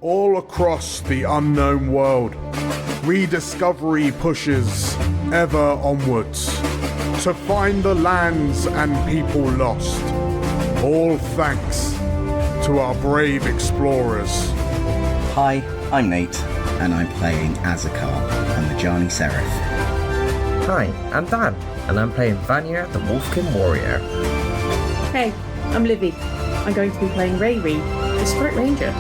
All across the unknown world, rediscovery pushes ever onwards to find the lands and people lost. All thanks to our brave explorers. Hi, I'm Nate, and I'm playing Azakar and the Jarni Seraph. Hi, I'm Dan, and I'm playing Vanya, the Wolfkin Warrior. Hey, I'm Livvy. I'm going to be playing Rayri, the Spirit Ranger.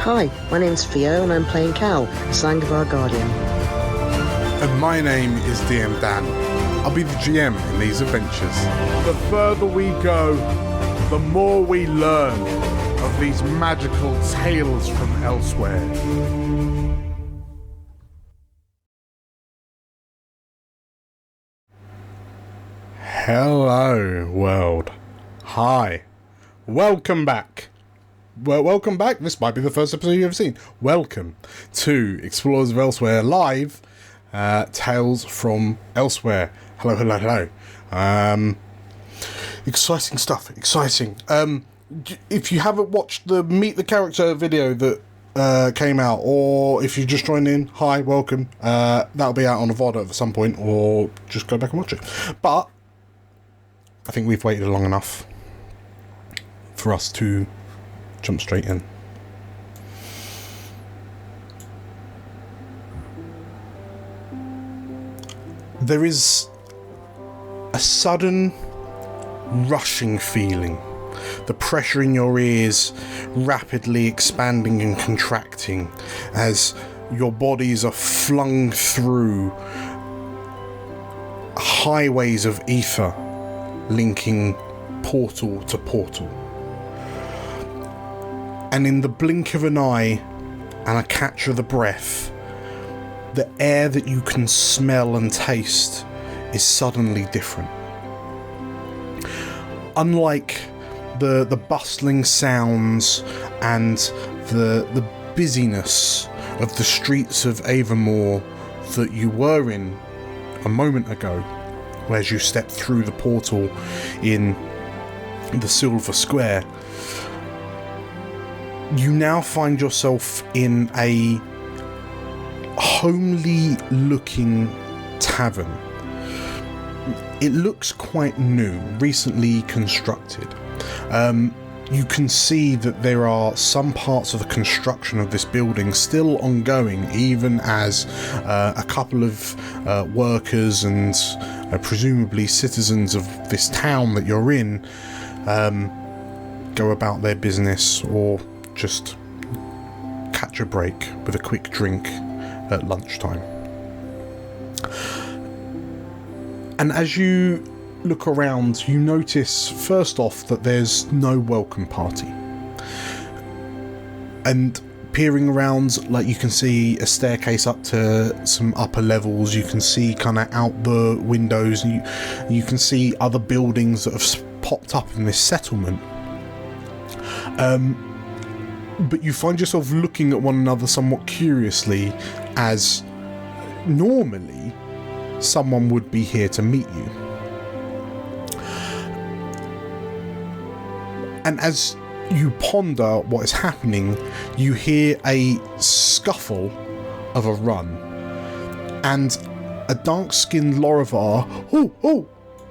Hi, my name's Theo and I'm playing Cal, Sangvar Guardian. And my name is DM Dan. I'll be the GM in these adventures. The further we go, the more we learn of these magical tales from elsewhere. Hello, world. Hi. Welcome back. Well, welcome back. This might be the first episode you've ever seen. Welcome to Explorers of Elsewhere Live, Tales from Elsewhere. Hello, hello, hello. Exciting stuff. Exciting. If you haven't watched the Meet the Character video that came out, or if you just joined in, hi, welcome. That'll be out on a VOD at some point, or just go back and watch it. But I think we've waited long enough for us to jump straight in. There is a sudden rushing feeling, the pressure in your ears rapidly expanding and contracting as your bodies are flung through highways of ether linking portal to portal. And in the blink of an eye and a catch of the breath, the air that you can smell and taste is suddenly different. Unlike the bustling sounds and the busyness of the streets of Avamore that you were in a moment ago, as you stepped through the portal in the Silver Square, you now find yourself in a homely looking tavern. It looks quite new, recently constructed. You can see that there are some parts of the construction of this building still ongoing, even as a couple of workers and presumably citizens of this town that you're in go about their business or just catch a break with a quick drink at lunchtime. And as you look around, you notice first off that there's no welcome party. And peering around, like, you can see a staircase up to some upper levels. You can see kind of out the windows, and you can see other buildings that have popped up in this settlement. But you find yourself looking at one another somewhat curiously, as normally someone would be here to meet you. And as you ponder what is happening, you hear a scuffle of a run, and a dark-skinned Lorivar,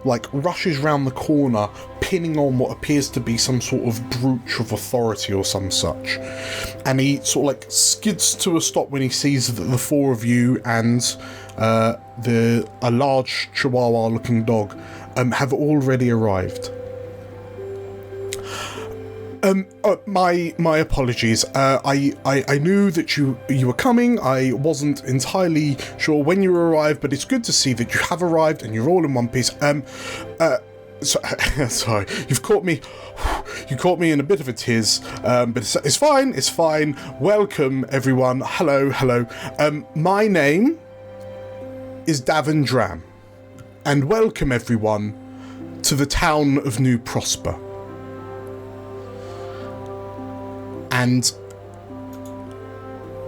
like, rushes round the corner, pinning on what appears to be some sort of brooch of authority or some such. And he sort of, like, skids to a stop when he sees the four of you and a large Chihuahua-looking dog have already arrived. My apologies. I knew that you were coming. I wasn't entirely sure when you arrived, but it's good to see that you have arrived and you're all in one piece. Sorry, you've caught me. You caught me in a bit of a tiz, but it's fine. It's fine. Welcome, everyone. Hello. My name is Davin Dram, and welcome everyone to the town of New Prosper. And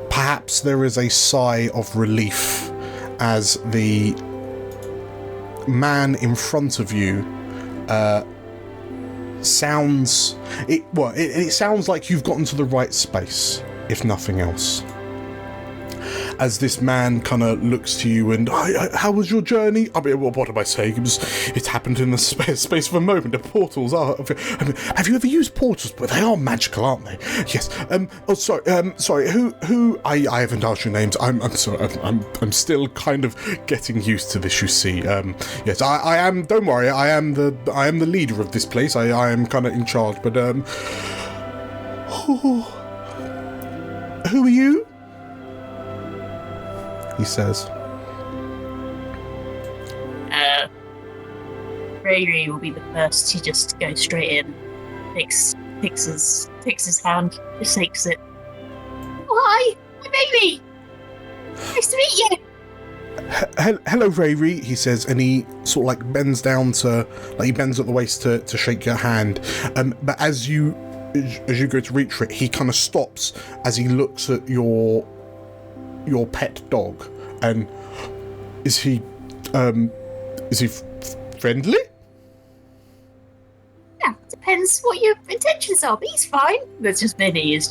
perhaps there is a sigh of relief as the man in front of you sounds like you've gotten to the right space. if nothing else. As this man kind of looks to you and, how was your journey? I mean, what am I saying? It happened in the space of a moment. The portals are... I mean, have you ever used portals? But they are magical, aren't they? Yes. Sorry. Who? I haven't asked your names. I'm sorry. I'm still kind of getting used to this. You see. Yes. I am. Don't worry. I am the leader of this place. I am kind of in charge. But who are you? He says. Ray will be the first to just go straight in. Takes his hand, just takes it. Oh, hi, my baby. Nice to meet you. Hello, Ray, he says, and he sort of like bends down to, like he bends at the waist to shake your hand. But as you go to reach for it, he kind of stops as he looks at your pet dog. And is he friendly? Yeah, depends what your intentions are, but he's fine. That's just Vinny he's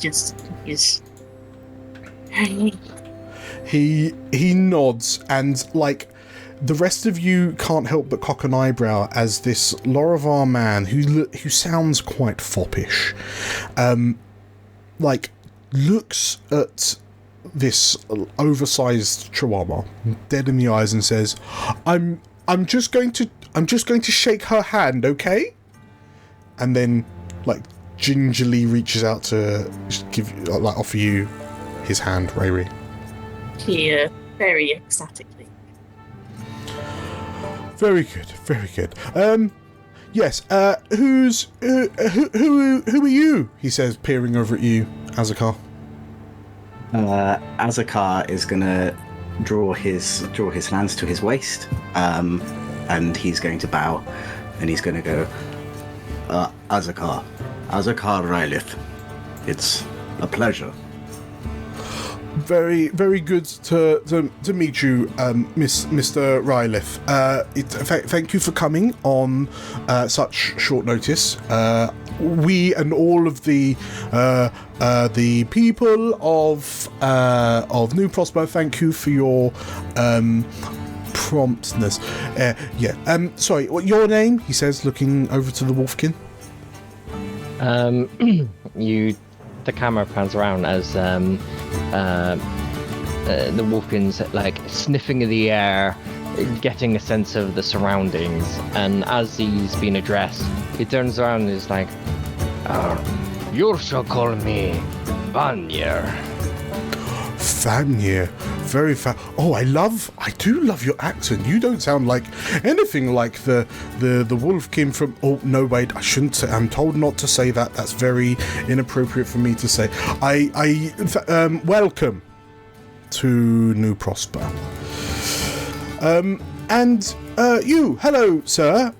He nods, and like the rest of you can't help but cock an eyebrow as this Lorivar man who sounds quite foppish, like looks at this oversized chihuahua dead in the eyes and says, I'm just going to shake her hand, okay? And then like gingerly reaches out to offer you his hand, Ray. Here, very ecstatically. Very good. Yes, who are you? He says, peering over at you, Azakar. Azakar is gonna draw his hands to his waist, and he's going to bow, and he's gonna go, Azakar Rylith. It's a pleasure. Very, very good to meet you, Mr. Rylith. Thank you for coming on such short notice. We and all of the people of New Prosper, thank you for your promptness. Sorry, what your name? He says, looking over to the Wolfkin. The camera pans around as the Wolfkin's like sniffing in the air, getting a sense of the surroundings, and as he's been addressed, he turns around and is like, you shall call me Vanir. Vanir, very Oh, I do love your accent. You don't sound like anything like the Wolfkin from. Oh no, wait, I shouldn't say. I'm told not to say that. That's very inappropriate for me to say. Welcome to New Prosper. And you, hello, sir.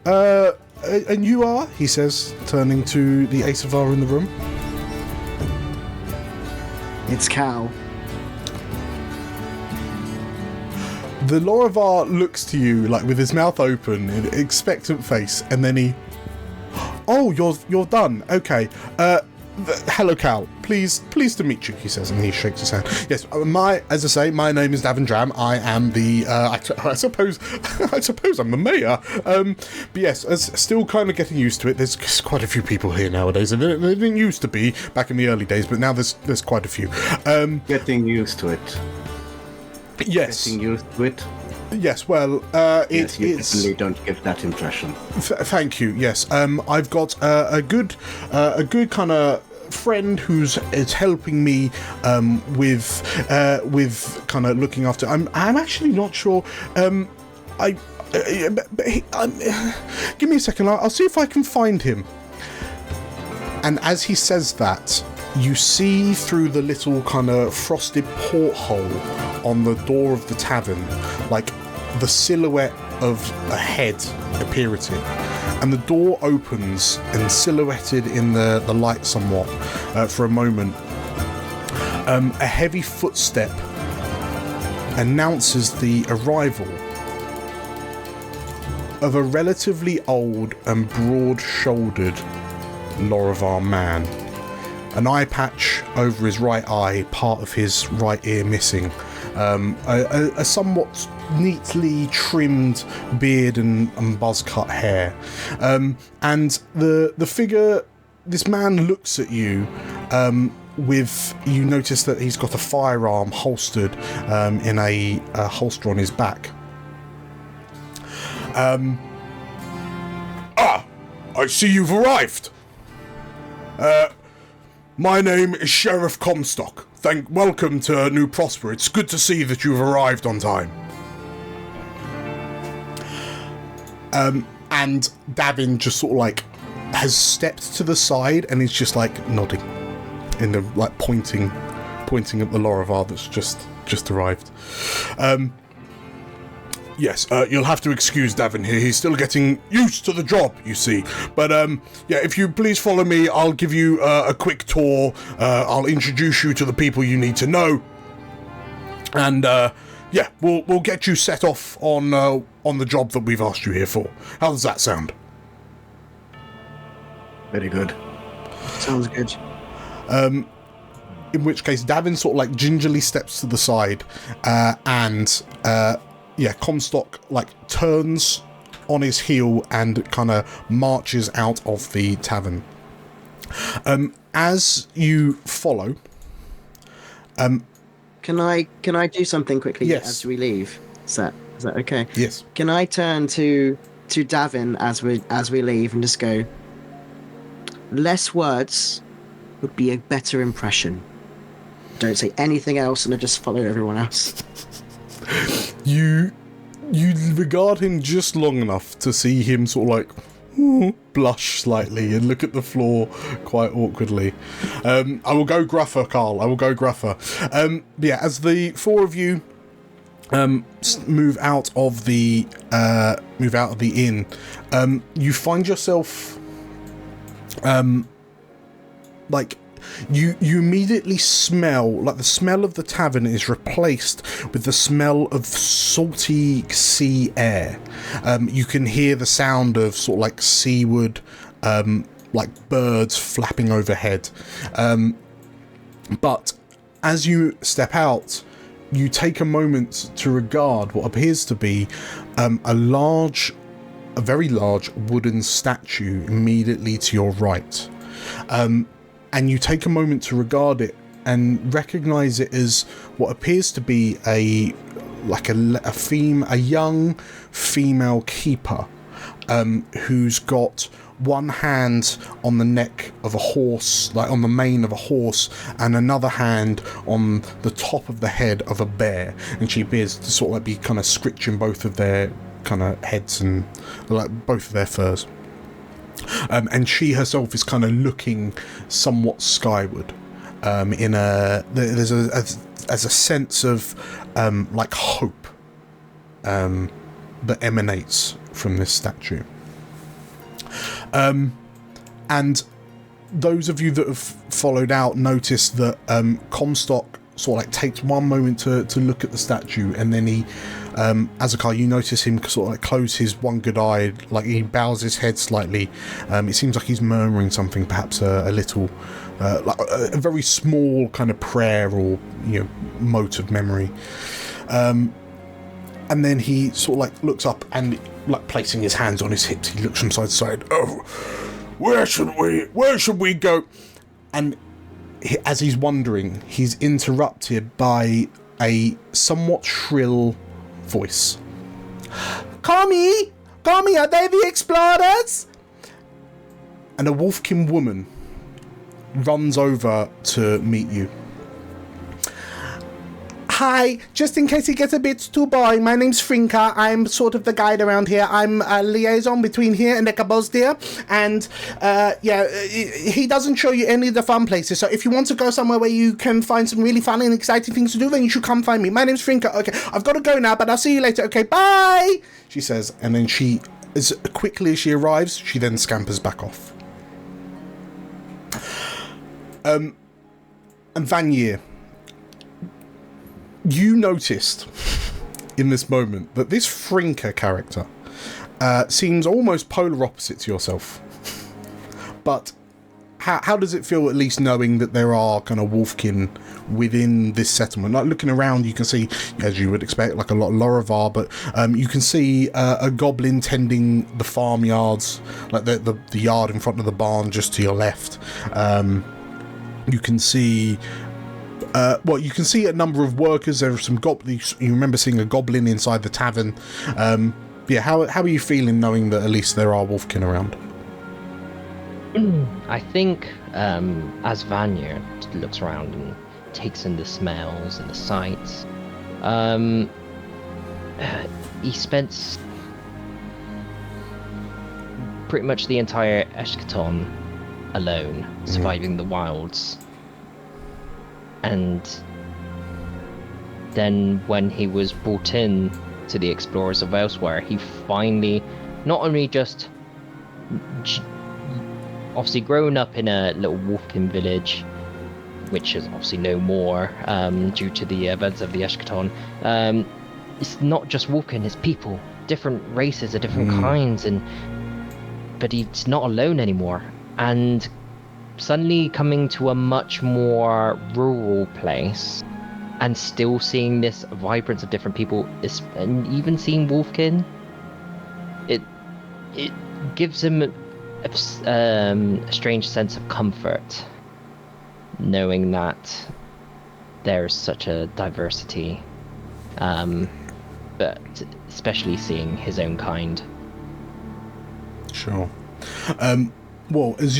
And you are, he says, turning to the Asavar in the room. It's Cal. The Lorivar looks to you like with his mouth open, an expectant face, and then he. Oh, you're done. Okay. Hello, Cal. Pleased to meet you, he says, and he shakes his hand. Yes, as I say, my name is Davendram. I am the. I suppose I'm the mayor. But yes, still kind of getting used to it. There's quite a few people here nowadays, and there didn't used to be back in the early days, but now there's quite a few. Getting used to it. Yes. Getting used to it. Yes, well, yes, you definitely don't give that impression. Thank you. Yes, I've got a good kind of friend who's helping me with kind of looking after. I'm actually not sure. Give me a second. I'll see if I can find him. And as he says that, you see through the little kind of frosted porthole on the door of the tavern, like the silhouette of a head appear at it. And the door opens, and silhouetted in the light somewhat for a moment, a heavy footstep announces the arrival of a relatively old and broad-shouldered Lorivar man. an eye patch over his right eye, part of his right ear missing, a somewhat neatly trimmed beard and buzz cut hair, and the figure, this man looks at you. You notice that he's got a firearm holstered in a holster on his back. I see you've arrived. My name is Sheriff Comstock. Welcome to New Prosper. It's good to see that you've arrived on time. And Davin just sort of like has stepped to the side and is just like nodding, in the like pointing at the Lorivar that's just arrived. Yes, you'll have to excuse Davin here. He's still getting used to the job, you see. But, yeah, if you please follow me, I'll give you a quick tour. I'll introduce you to the people you need to know. And, yeah, we'll get you set off on the job that we've asked you here for. How does that sound? Very good. Sounds good. In which case, Davin sort of like gingerly steps to the side, yeah, Comstock like turns on his heel and kind of marches out of the tavern. As you follow, Can I do something quickly Yes. as we leave? Is that okay? yes, Can I turn to Davin as we leave and just go, less words would be a better impression. Don't say anything else and I just follow everyone else. you regard him just long enough to see him sort of like blush slightly and look at the floor quite awkwardly. I will go gruffer, Carl. I will go gruffer. But yeah, as the four of you move out of the inn, you find yourself like you immediately smell, like the smell of the tavern is replaced with the smell of salty sea air. You can hear the sound of sort of like seaward, like birds flapping overhead. But as you step out, you take a moment to regard what appears to be a very large wooden statue immediately to your right. And you take a moment to regard it and recognize it as what appears to be a young female keeper, who's got one hand on the neck of a horse, like on the mane of a horse, and another hand on the top of the head of a bear, and she appears to sort of like be kind of scritching both of their kind of heads and like both of their furs. And she herself is kind of looking somewhat skyward. There's a sense of like hope that emanates from this statue. And those of you that have followed out notice that Comstock sort of like takes one moment to look at the statue, and then he, Azakar, you notice him sort of like close his one good eye, like he bows his head slightly. It seems like he's murmuring something, perhaps a little, like a very small kind of prayer or, you know, mote of memory. And then he sort of like looks up and, like placing his hands on his hips, he looks from side to side. Oh, where should we go? And as he's wondering, he's interrupted by a somewhat shrill voice. Kami, are they the explorers? And a Wolfkin woman runs over to meet you. Hi, just in case it gets a bit too boring, my name's Frinka. I'm sort of the guide around here. I'm a liaison between here and Ekabosdir, and he doesn't show you any of the fun places, so if you want to go somewhere where you can find some really fun and exciting things to do, then you should come find me. My name's Frinka. Okay, I've got to go now, but I'll see you later. Okay, bye, she says, and then she, as quickly as she arrives, she then scampers back off. And Vanier, you noticed in this moment that this Frinka character seems almost polar opposite to yourself, but how does it feel, at least knowing that there are kind of wolfkin within this settlement? Like, looking around, you can see, as you would expect, like a lot of Lorivar, but you can see a goblin tending the farmyards, like the yard in front of the barn just to your left. You can see you can see a number of workers. There are some goblins. You remember seeing a goblin inside the tavern. How are you feeling knowing that at least there are wolfkin around? I think as Vanya looks around and takes in the smells and the sights, he spent pretty much the entire Eschaton alone, surviving the wilds. And then when he was brought in to the Explorers of Elsewhere, he finally not only just obviously grown up in a little wolfkin village, which is obviously no more due to the events of the Eschaton. It's not just wolfkin, it's people, different races of different kinds, but he's not alone anymore. And suddenly coming to a much more rural place and still seeing this vibrance of different people, and even seeing wolfkin, it gives him a strange sense of comfort, knowing that there's such a diversity, but especially seeing his own kind. Sure. Well, as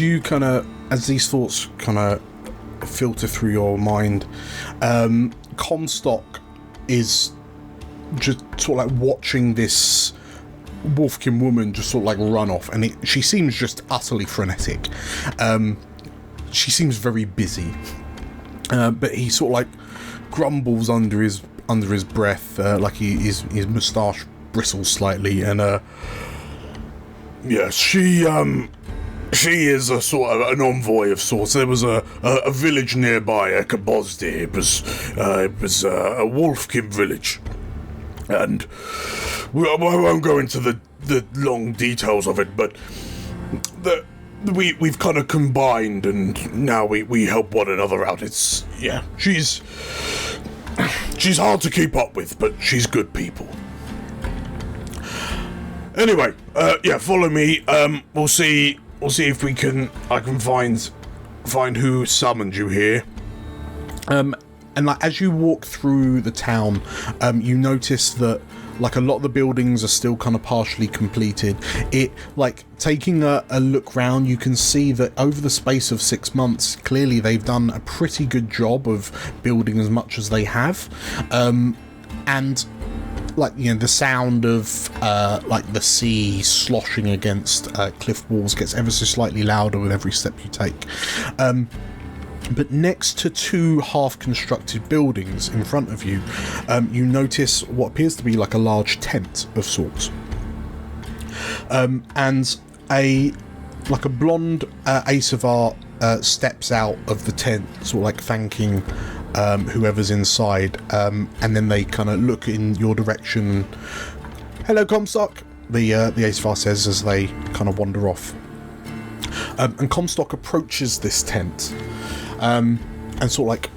these thoughts kind of filter through your mind, Comstock is just sort of like watching this wolfkin woman just sort of like run off, and she seems just utterly frenetic. She seems very busy, but he sort of like grumbles under his breath, like his moustache bristles slightly, and yes, she is a sort of an envoy of sorts. There was a village nearby, Ekabozdi. It was a wolfkin village, and I won't go into the long details of it, but we've kind of combined, and now we help one another out. She's hard to keep up with, but she's good people. Anyway, follow me. We'll see if I can find who summoned you here. And like as you walk through the town, you notice that like a lot of the buildings are still kind of partially completed. It like taking a look round, you can see that over the space of 6 months, clearly they've done a pretty good job of building as much as they have. And like, you know, the sound of like the sea sloshing against cliff walls gets ever so slightly louder with every step you take. But next to two half-constructed buildings in front of you, you notice what appears to be like a large tent of sorts. And a blonde Asavar steps out of the tent, sort of like thanking whoever's inside, and then they kind of look in your direction. "Hello, Comstock," the Asavar says as they kind of wander off. And Comstock approaches this tent, and sort of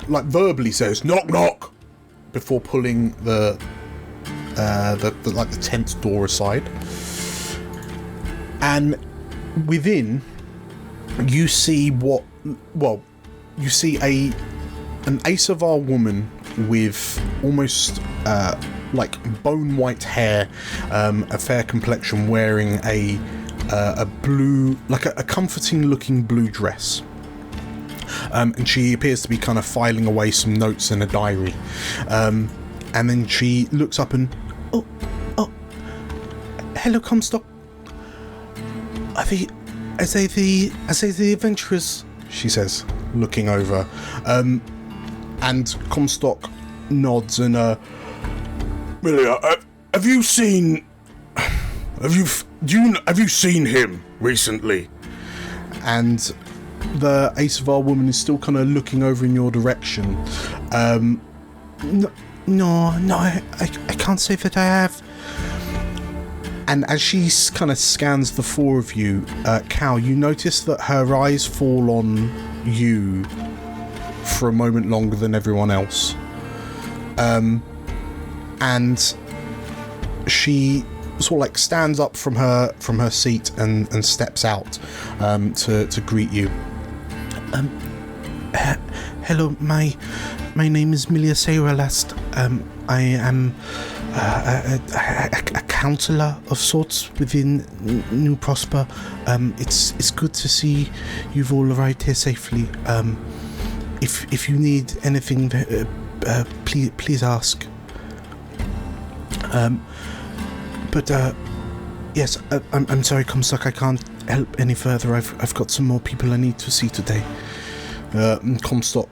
like verbally says "knock knock" before pulling the tent door aside. And within, you see you see an Asavar woman with almost like bone white hair, a fair complexion, wearing a blue, like a comforting looking blue dress, and she appears to be kind of filing away some notes in a diary, and then she looks up and oh hello, Comstock. Are they the adventurers? She says, looking over, and Comstock nods and Milia, have you seen him recently? And the Asavar woman is still kind of looking over in your direction. No, I can't say that I have. And as she kind of scans the four of you, Cal, you notice that her eyes fall on you for a moment longer than everyone else. And she sort of like stands up from her seat and steps out to greet you. Hello, my name is Milia Seiralast. I am a counsellor of sorts within New Prosper. It's good to see you've all arrived here safely. If you need anything, please ask. Yes, I'm sorry, Comstock, I can't help any further. I've got some more people I need to see today. Comstock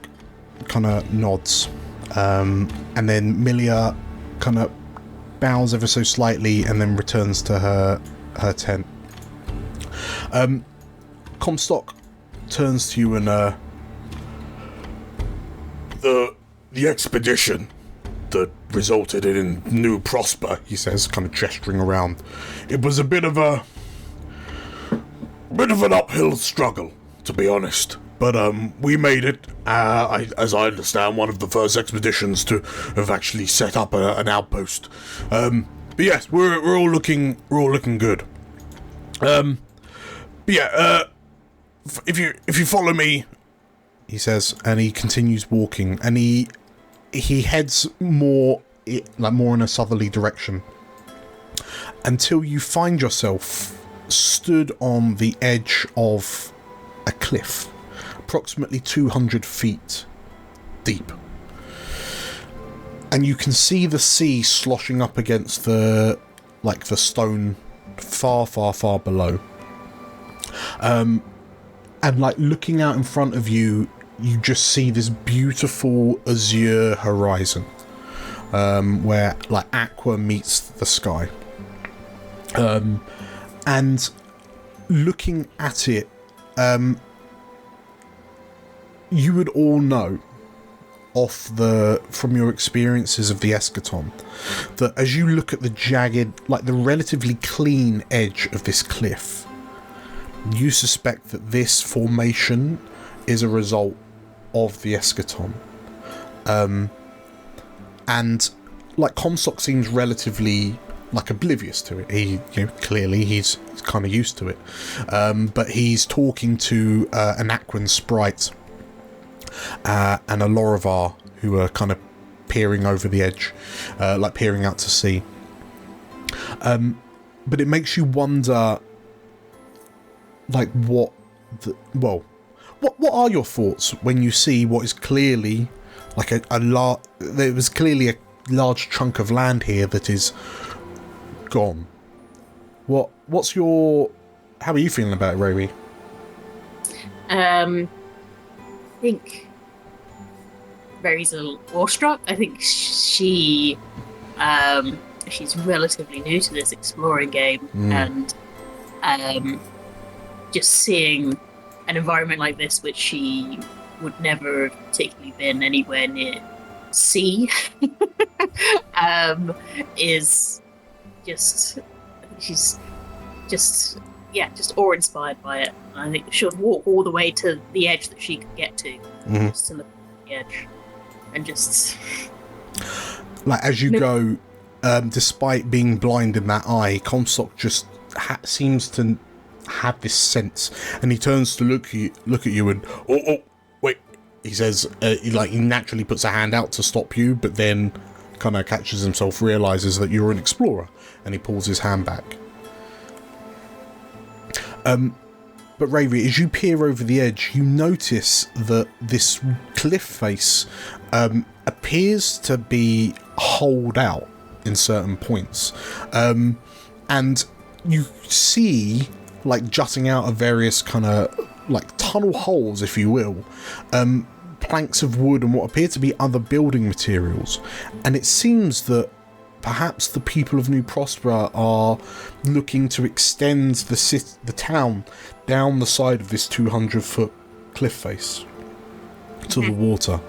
kind of nods, and then Milia kind of bows ever so slightly and then returns to her tent. Comstock turns to you and the expedition that resulted in New Prosper, he says, kind of gesturing around. It was a bit of an uphill struggle, to be honest. But we made it. As I understand, one of the first expeditions to have actually set up an outpost. But yes, we're all looking good. But yeah, if you follow me, he says, and he continues walking, and he heads more in a southerly direction until you find yourself stood on the edge of a cliff, approximately 200 feet deep, and you can see the sea sloshing up against the stone far below. And like looking out in front of you, you just see this beautiful azure horizon, where like aqua meets the sky. And looking at it, you would all know from your experiences of the eschaton that as you look at the jagged, like the relatively clean edge of this cliff, you suspect that this formation is a result of the eschaton. And like Comstock seems relatively like oblivious to it. He, clearly he's kind of used to it. But he's talking to an Aquan sprite and a Lorivar who are kind of peering over the edge, like peering out to sea. But it makes you wonder, like, what are your thoughts when you see what is clearly like there was clearly a large chunk of land here that is gone? How are you feeling about it, Rary? I think Mary's a little awestruck. I think she's relatively new to this exploring game, and just seeing an environment like this, which she would never have particularly been anywhere near sea, is just, she's just awe-inspired by it. And I think she'll walk all the way to the edge that she could get to, just to look at the edge, and just like as you go, despite being blind in that eye, Comstock just seems to have this sense, and he turns to look at you and oh wait, he says, he naturally puts a hand out to stop you, but then kind of catches himself, realizes that you're an explorer, and he pulls his hand back. But Rary, as you peer over the edge, you notice that this cliff face appears to be holed out in certain points, and you see, like, jutting out of various kind of like tunnel holes, if you will, planks of wood and what appear to be other building materials. And it seems that perhaps the people of New Prosper are looking to extend the town down the side of this 200-foot cliff face to the water.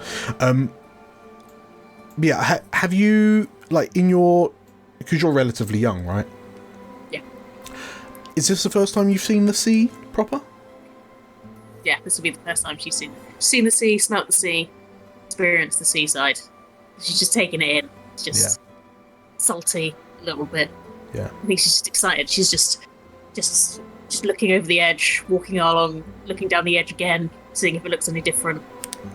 Yeah, have you, like, in your, because you're relatively young, right? Yeah. Is this the first time you've seen the sea proper? Yeah, this will be the first time she's seen the sea, smelt the sea, experienced the seaside. She's just taking it in. It's just salty a little bit. Yeah. I think she's just excited. She's just looking over the edge, walking along, looking down the edge again, seeing if it looks any different.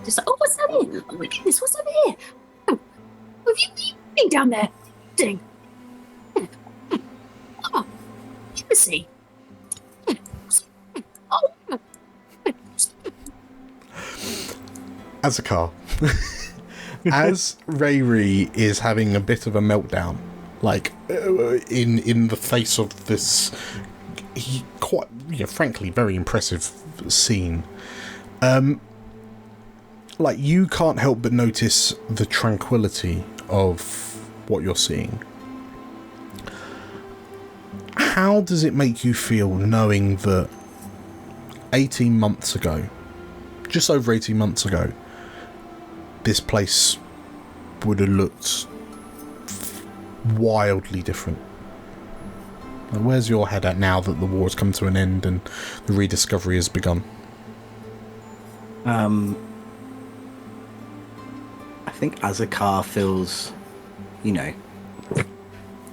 Just like, oh, what's down here? Oh my goodness, what's over here? Oh, have you been down there? Ding. Oh, you can see. Oh. Azakar, as Rayri is having a bit of a meltdown, like in the face of this quite, frankly, very impressive scene, like you can't help but notice the tranquility of what you're seeing. How does it make you feel knowing that 18 months ago, just over 18 months ago, this place would have looked wildly different? And where's your head at now that the war has come to an end and the rediscovery has begun? I think Azakar feels,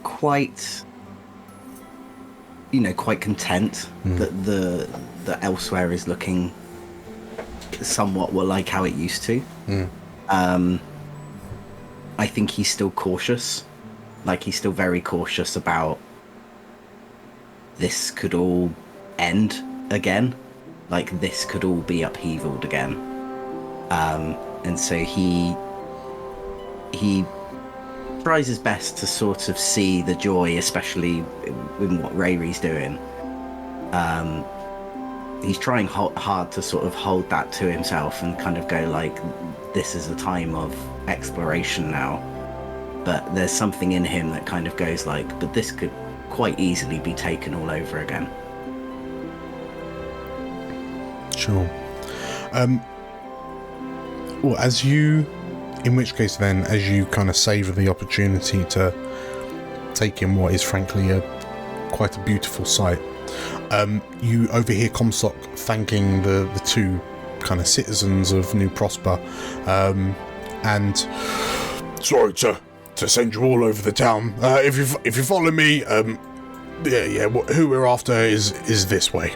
quite content that elsewhere is looking somewhat like how it used to. I think he's still cautious. Like, he's still very cautious about this could all end again. Like, this could all be upheavaled again. And so he tries his best to sort of see the joy, especially in what Rayri's doing. He's trying hard to sort of hold that to himself and kind of go like, this is a time of exploration now. But there's something in him that kind of goes like, but this could quite easily be taken all over again. Sure. Well, in which case then, as you kind of savour the opportunity to take in what is frankly quite a beautiful sight, you overhear Comstock thanking the two kind of citizens of New Prosper, and sorry to send you all over the town. If you follow me, who we're after is this way.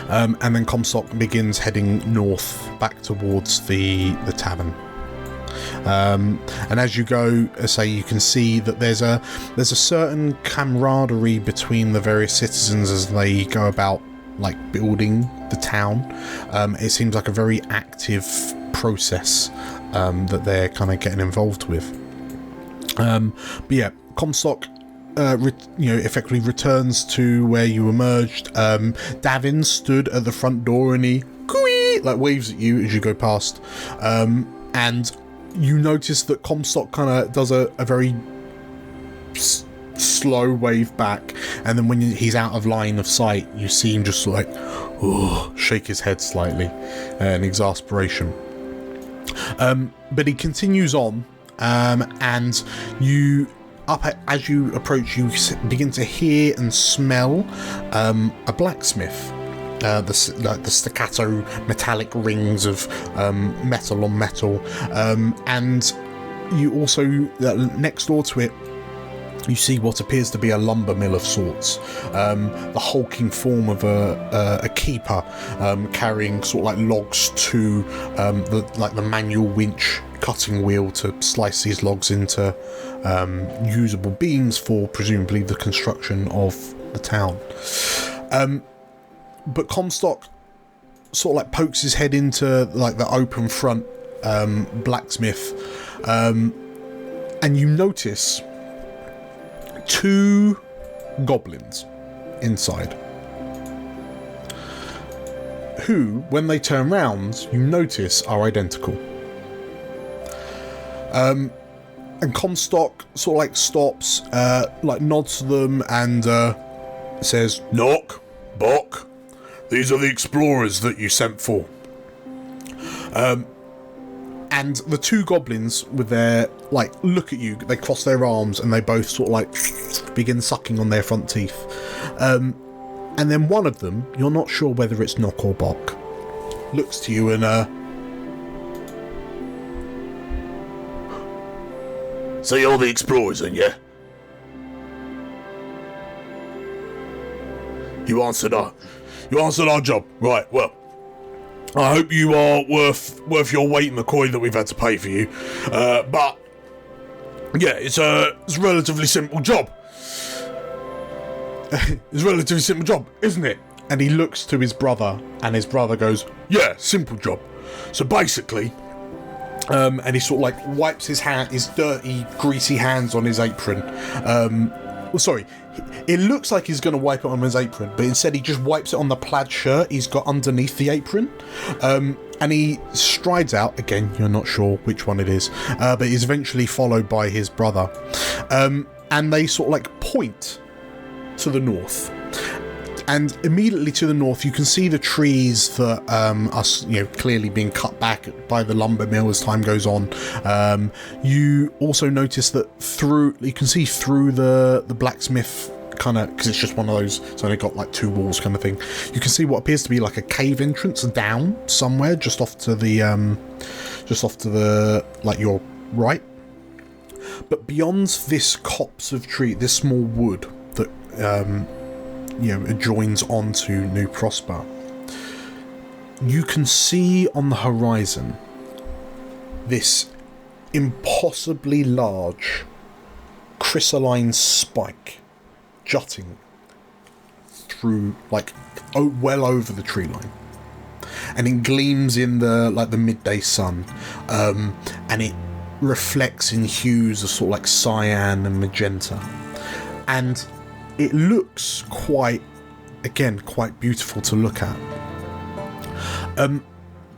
And then Comstock begins heading north back towards the tavern. And as you go, you can see that there's a certain camaraderie between the various citizens as they go about like building the town. It seems like a very active process that they're kind of getting involved with. But yeah, Comstock effectively returns to where you emerged. Davin stood at the front door and he like waves at you as you go past, and you notice that Comstock kind of does a very slow wave back, and then when he's out of line of sight, you see him just like shake his head slightly in exasperation. But he continues on, and as you approach, you begin to hear and smell a blacksmith. The staccato metallic rings of metal on metal, and you also next door to it you see what appears to be a lumber mill of sorts, the hulking form of a keeper carrying sort of like logs to the manual winch cutting wheel to slice these logs into usable beams for presumably the construction of the town. But Comstock sort of like pokes his head into like the open front blacksmith, and you notice two goblins inside, who, when they turn round, you notice are identical. And Comstock sort of like stops, like nods to them and says, "Knock, Bok. These are the explorers that you sent for." And the two goblins with their, like, look at you, they cross their arms and they both sort of like begin sucking on their front teeth. And then one of them, you're not sure whether it's Knock or Bok, looks to you and So you're the explorers then, yeah? You answered our job. Right, well, I hope you are worth your weight in the coin that we've had to pay for you. But yeah, it's a relatively simple job. It's a relatively simple job, isn't it? and he looks to his brother, and his brother goes, Yeah, simple job. So basically, and he sort of like wipes his dirty, greasy hands on his apron. Sorry, it looks like he's going to wipe it on his apron, but instead he just wipes it on the plaid shirt he's got underneath the apron. And he strides out, again, you're not sure which one it is, but he's eventually followed by his brother. And they sort of like point to the north. And immediately to the north, you can see the trees that are, clearly being cut back by the lumber mill as time goes on. You also notice that you can see through the blacksmith kind of, because it's just one of those, so they've got like two walls kind of thing. You can see what appears to be like a cave entrance down somewhere, just off to the like your right. But beyond this copse of tree, this small wood that adjoins onto New Prosper, you can see on the horizon this impossibly large crystalline spike jutting through, like, well over the tree line, and it gleams in the midday sun, and it reflects in hues of sort of like cyan and magenta, and it looks quite beautiful to look at.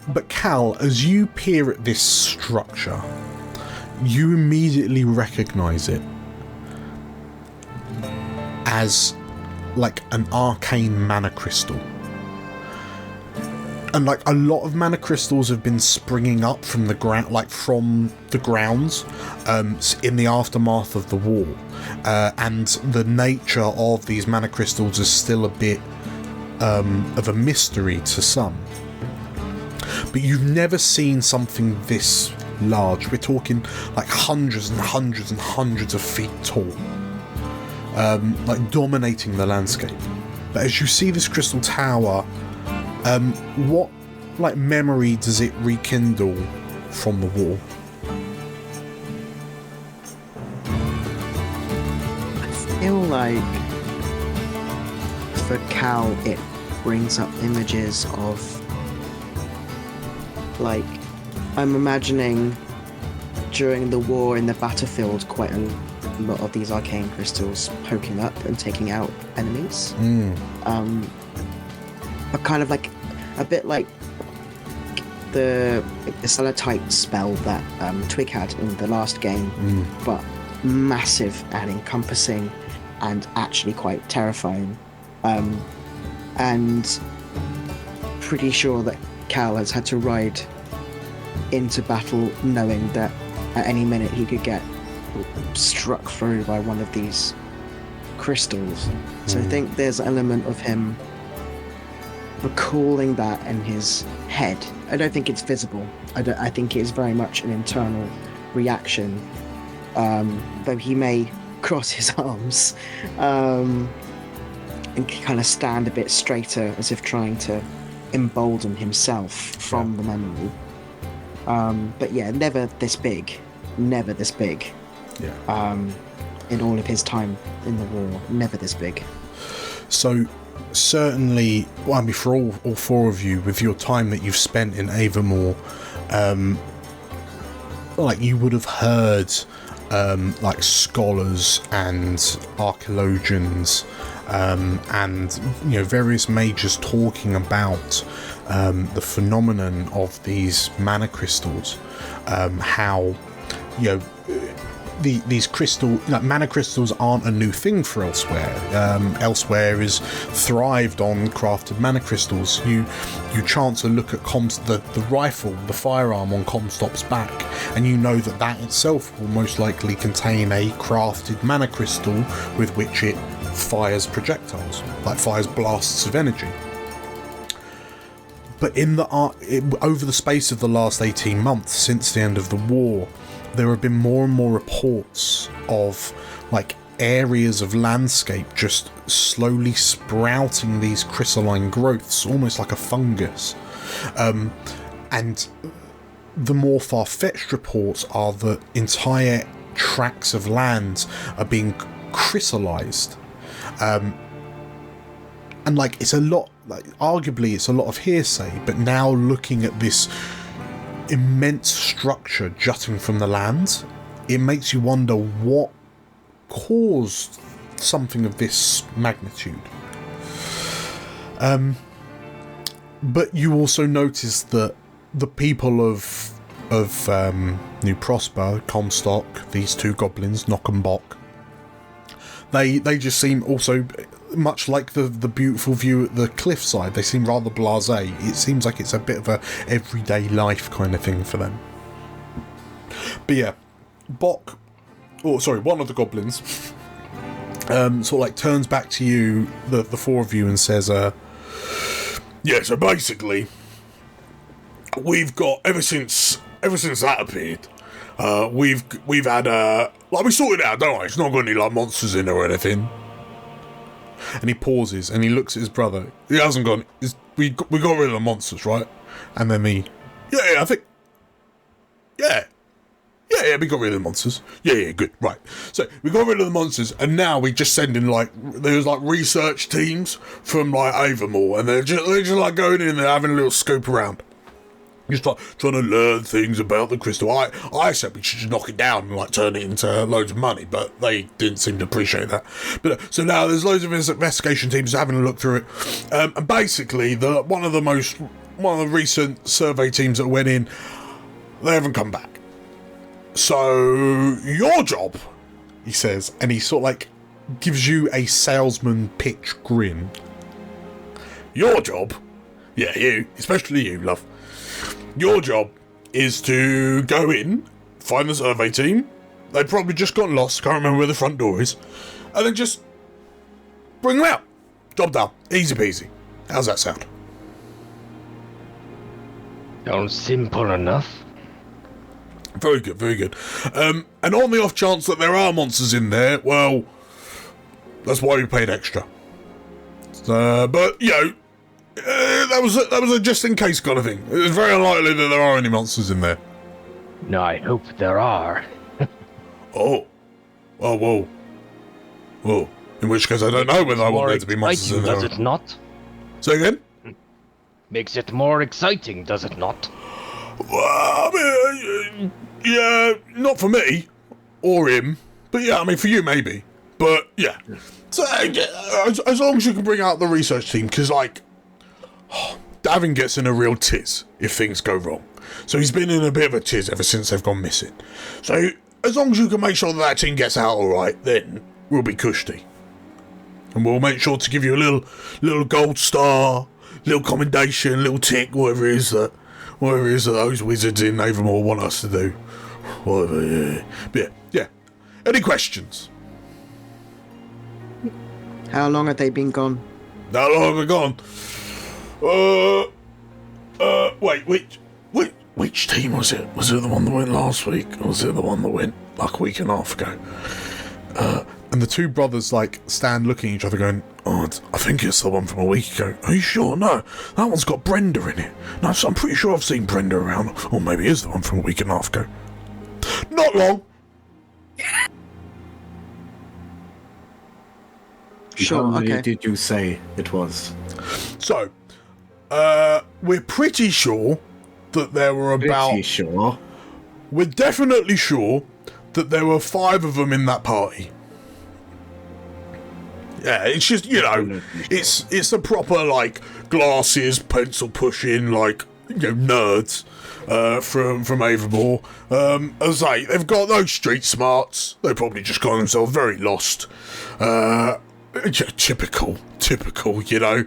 But Cal, as you peer at this structure, you immediately recognise it as like an arcane mana crystal. And like a lot of mana crystals have been springing up from the ground, grounds, in the aftermath of the war, and the nature of these mana crystals is still a bit of a mystery to some. But you've never seen something this large. We're talking like hundreds and hundreds and hundreds of feet tall, like dominating the landscape. But as you see this crystal tower, what like memory does it rekindle from the war? I feel like for Cal it brings up images of, like, I'm imagining during the war in the battlefield quite a lot of these arcane crystals poking up and taking out enemies. But kind of like a bit like the Celestite spell that Twig had in the last game, but massive and encompassing and actually quite terrifying. And pretty sure that Cal has had to ride into battle knowing that at any minute he could get struck through by one of these crystals. So I think there's an element of him recalling that in his head. I don't think it's visible. I think it is very much an internal reaction. Though he may cross his arms and kind of stand a bit straighter, as if trying to embolden himself from the memory. But yeah, never this big. Yeah. In all of his time in the war, never this big. So certainly, well, I mean, for all four of you, with your time that you've spent in Avamore, like you would have heard like scholars and archaeologians and various mages talking about the phenomenon of these mana crystals, how these crystal mana crystals aren't a new thing for Elsewhere. Elsewhere is thrived on crafted mana crystals. You chance a look at the rifle, the firearm on Comstop's back, and you know that itself will most likely contain a crafted mana crystal with which it fires projectiles, like fires blasts of energy. But over the space of the last 18 months, since the end of the war, there have been more and more reports of like areas of landscape just slowly sprouting these crystalline growths, almost like a fungus. And the more far-fetched reports are that entire tracts of land are being crystallized. And like it's a lot, like arguably it's a lot of hearsay, but now looking at this immense structure jutting from the land, it makes you wonder what caused something of this magnitude. But you also notice that the people of New Prosper, Comstock, these two goblins, Knock and Bock, they just seem also, much like the beautiful view at the cliffside, they seem rather blasé. It seems like it's a bit of a everyday life kind of thing for them. But yeah, one of the goblins sort of like turns back to you, the four of you, and says, yeah, so basically, we've got, ever since that appeared, we've had, like, we sorted it out, don't we? It's not got any, like, monsters in it or anything. And he pauses and he looks at his brother. He hasn't gone. We got rid of the monsters, right? And then I think. Yeah, we got rid of the monsters. Yeah, good, right. So we got rid of the monsters, and now we just send in there's research teams from Avermore, and they're just like going in and having a little scoop around. Just trying to learn things about the crystal. I said we should just knock it down and turn it into loads of money, but they didn't seem to appreciate that. But so now there's loads of investigation teams having a look through it, and basically one of the recent survey teams that went in, they haven't come back. So your job, he says, and he sort of gives you a salesman pitch grin. Your job, yeah, you, especially you, love. Your job is to go in, find the survey team. They probably just got lost, can't remember where the front door is, and then just bring them out. Job done. Easy peasy. How's that sound? Sounds simple enough. Very good, very good. And on the off chance that there are monsters in there, well, that's why we paid extra. But, that was a just in case kind of thing. It's very unlikely that there are any monsters in there. No, I hope there are. Oh, whoa. In which case, I don't know whether I want there to be monsters in there. Does it not? Say again? Makes it more exciting, does it not? Well, I mean, yeah, not for me or him, but yeah, I mean for you maybe. But yeah, so as long as you can bring out the research team, because Davin gets in a real tiz if things go wrong. So he's been in a bit of a tiz ever since they've gone missing. So as long as you can make sure that team gets out alright, then we'll be cushy. And we'll make sure to give you a little gold star, little commendation, little tick, whatever it is that those wizards in Avermore want us to do. Whatever, yeah. But yeah. Any questions? How long have they been gone? How long have they gone? Wait, which team was it? Was it the one that went last week? Or was it the one that went a week and a half ago? And the two brothers stand looking at each other going, I think it's the one from a week ago. Are you sure? No, that one's got Brenda in it. No, so I'm pretty sure I've seen Brenda around. Or maybe it is the one from a week and a half ago. Not long. Sure, How many okay. did you say it was? So, we're pretty sure that there were about... Pretty sure. We're definitely sure that there were 5 of them in that party. Yeah, it's just, it's a proper, glasses, pencil pushing, nerds from Avonmore. As I say, they've got those street smarts. They probably just got themselves very lost. Typical, you know.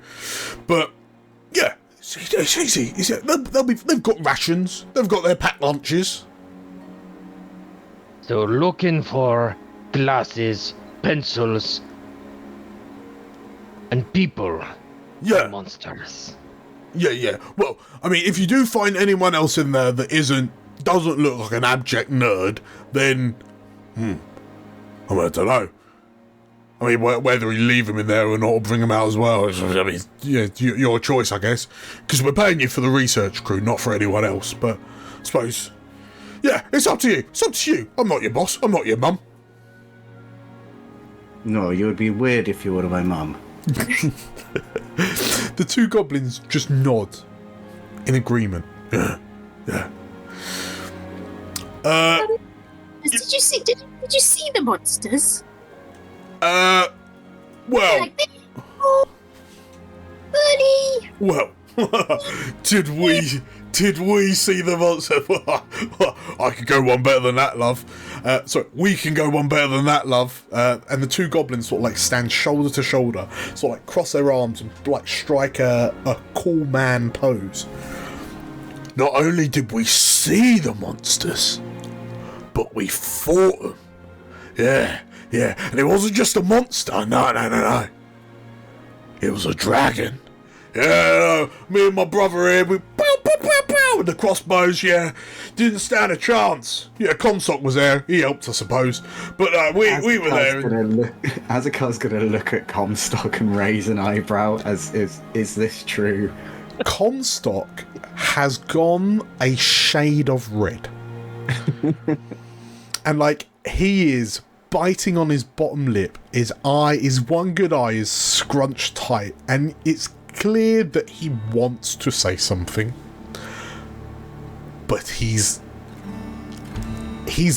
But yeah, it's easy. They've got rations. They've got their packed lunches. So looking for glasses, pencils, and people. Yeah. Monsters. Yeah. Well, I mean, if you do find anyone else in there that doesn't look like an abject nerd, then, I don't know. I mean, whether you leave them in there or not, or bring them out as well. I mean, yeah, your choice, I guess. Because we're paying you for the research crew, not for anyone else. But I suppose, yeah, it's up to you. It's up to you. I'm not your boss. I'm not your mum. No, you would be weird if you were my mum. The two goblins just nod in agreement. Yeah. Did you see the monsters? Well, Buddy. well, did we see the monster? I could go one better than that, love. Sorry, we can go one better than that, love. And the two goblins sort of like stand shoulder to shoulder, sort of like cross their arms and like strike a cool man pose. Not only did we see the monsters, but we fought them. Yeah. And it wasn't just a monster. No. It was a dragon. Yeah, me and my brother here, we pow with the crossbows, yeah. Didn't stand a chance. Yeah, Comstock was there. He helped, I suppose. But we were there. Azakar's gonna look at Comstock and raise an eyebrow as, is this true? Comstock has gone a shade of red. And like, he is biting on his bottom lip. His one good eye is scrunched tight, and it's clear that he wants to say something, but he's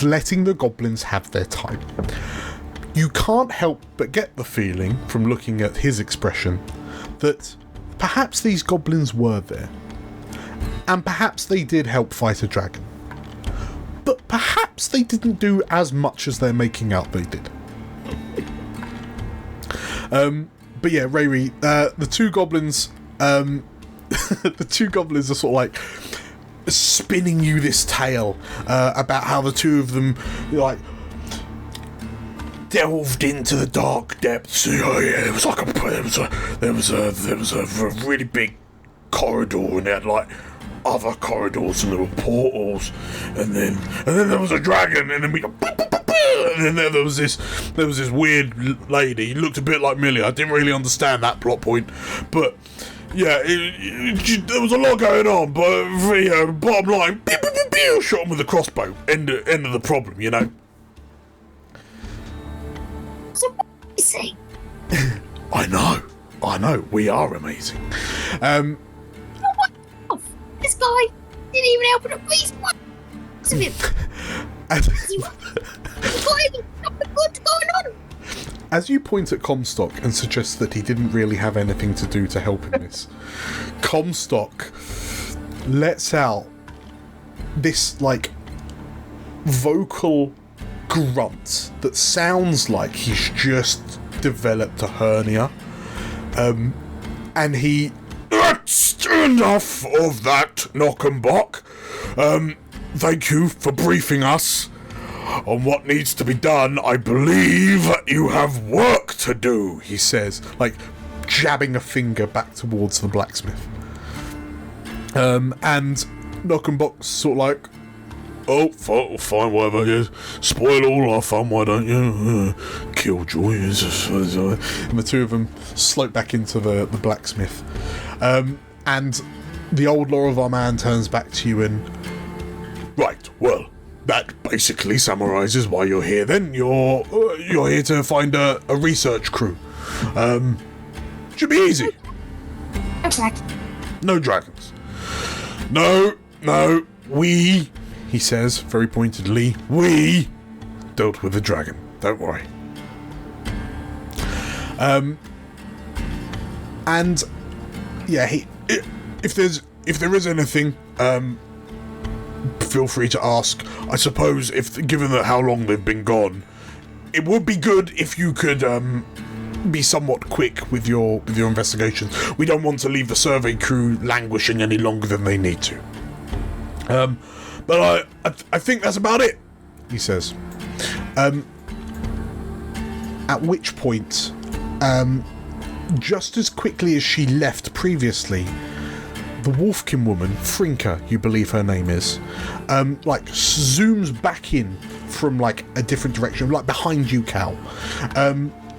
letting the goblins have their time. You can't help but get the feeling from looking at his expression that perhaps these goblins were there, and perhaps they did help fight a dragon, but perhaps they didn't do as much as they're making out they did. But yeah, Rayri, the two goblins, are sort of like spinning you this tale about how the two of them like delved into the dark depths. Oh yeah, there was a really big corridor, and it had like other corridors, and there were portals, and then there was a dragon, and then we got. And then there was this weird lady. He looked a bit like Millie. I didn't really understand that plot point, but yeah, there was a lot going on. But bottom line, shot him with a crossbow. End of the problem, you know. So amazing. I know. We are amazing. This guy didn't even help with a piece of him. What's going on? As you point at Comstock and suggest that he didn't really have anything to do to help in this, Comstock lets out this like vocal grunt that sounds like he's just developed a hernia, and he That's enough of that, Knockenbach. Thank you for briefing us on what needs to be done. I believe you have work to do, he says, like jabbing a finger back towards the blacksmith. And Knockenbach's sort of like, oh, fine, whatever, yes. Spoil all our fun, why don't you? Killjoy. And the two of them slope back into the blacksmith. And the old Lorivar man turns back to you and... Right, well, that basically summarises why you're here then. You're here to find a research crew. Should be easy. No dragons. No, we, he says very pointedly, we dealt with the dragon. Don't worry. And yeah, if there's if there is anything, feel free to ask. I suppose, given that how long they've been gone, it would be good if you could be somewhat quick with your investigations. We don't want to leave the survey crew languishing any longer than they need to. But I think that's about it, he says. At which point, just as quickly as she left previously, the Wolfkin woman, Frinka, you believe her name is, zooms back in from, a different direction, behind you, Cal.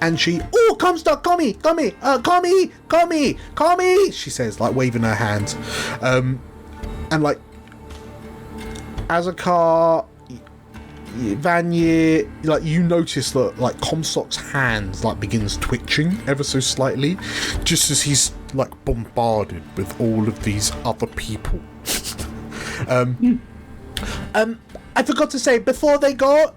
And she, Comstock, come me, she says, waving her hand. And, Azakar, Vanya, you notice that, Comstock's hands, begins twitching ever so slightly, just as he's, bombarded with all of these other people. I forgot to say, before they go,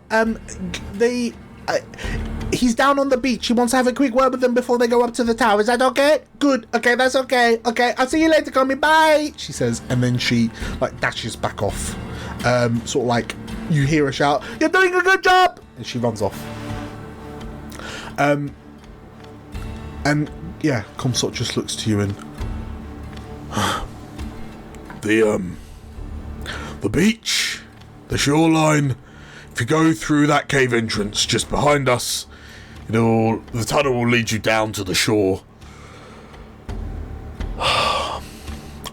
he's down on the beach. He wants to have a quick word with them before they go up to the tower. Is that okay? Good. Okay, that's okay. Okay, I'll see you later, Tommy. Bye, she says, and then she, dashes back off. You hear her shout, "You're doing a good job!" And she runs off. And yeah, Comstock just looks to you and the beach, the shoreline. If you go through that cave entrance just behind us, the tunnel will lead you down to the shore.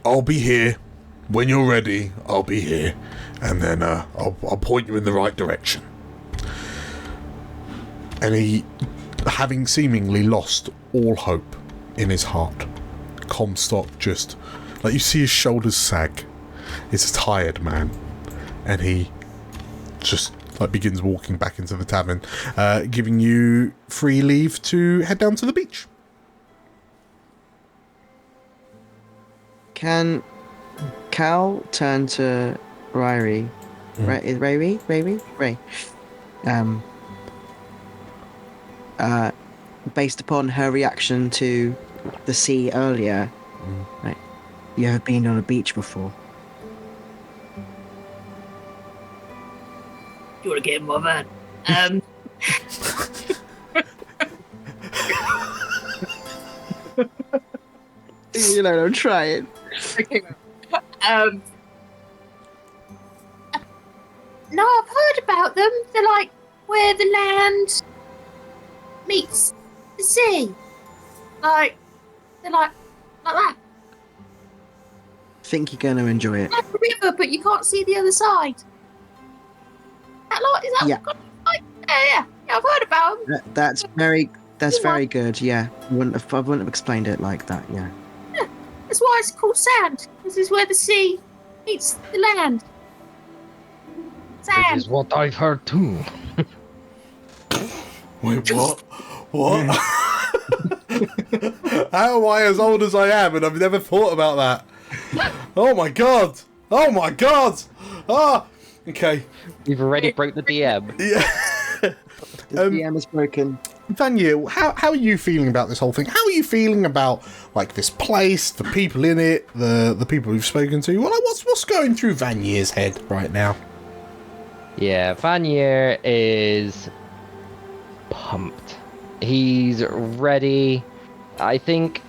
I'll be here when you're ready. I'll be here, and then I'll point you in the right direction. And he, having seemingly lost all hope in his heart, Comstock just, you see his shoulders sag. He's a tired man, and he just begins walking back into the tavern, giving you free leave to head down to the beach. Can Cal turn to Ray? Ray. Based upon her reaction to the sea earlier, you have been on a beach before. You want to get in my van? Try it. Okay. No, I've heard about them. They're where the land meets the sea. They're like that. Think you're going to enjoy it. Like a river, but you can't see the other side. Yeah. Yeah, I've heard about them. That's very good. Yeah, I wouldn't have explained it like that. Yeah. That's why it's called sand. This is where the sea meets the land. Sand. This is what I've heard too. Wait, what? What? How am I as old as I am and I've never thought about that? Oh my god! Ah! Okay. We've already broke the DM. Yeah. The DM is broken. Vanya, how are you feeling about this whole thing? How are you feeling about this place, the people in it, the people we've spoken to? What's going through Vanya's head right now? Yeah, Vanya is pumped. He's ready. I think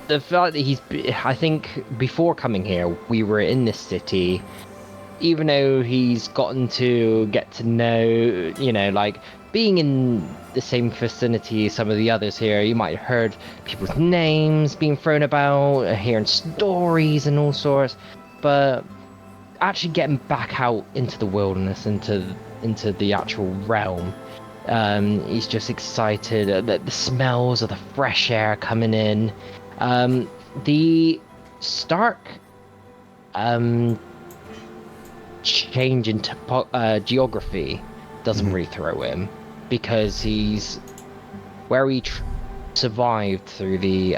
the fact that I think before coming here, we were in this city. Even though he's gotten to get to know, being in the same vicinity as some of the others here, you might have heard people's names being thrown about, hearing stories and all sorts, but actually getting back out into the wilderness, into the actual realm, he's just excited. The smells of the fresh air coming in, the stark change in geography doesn't really throw him, because he's where he survived through the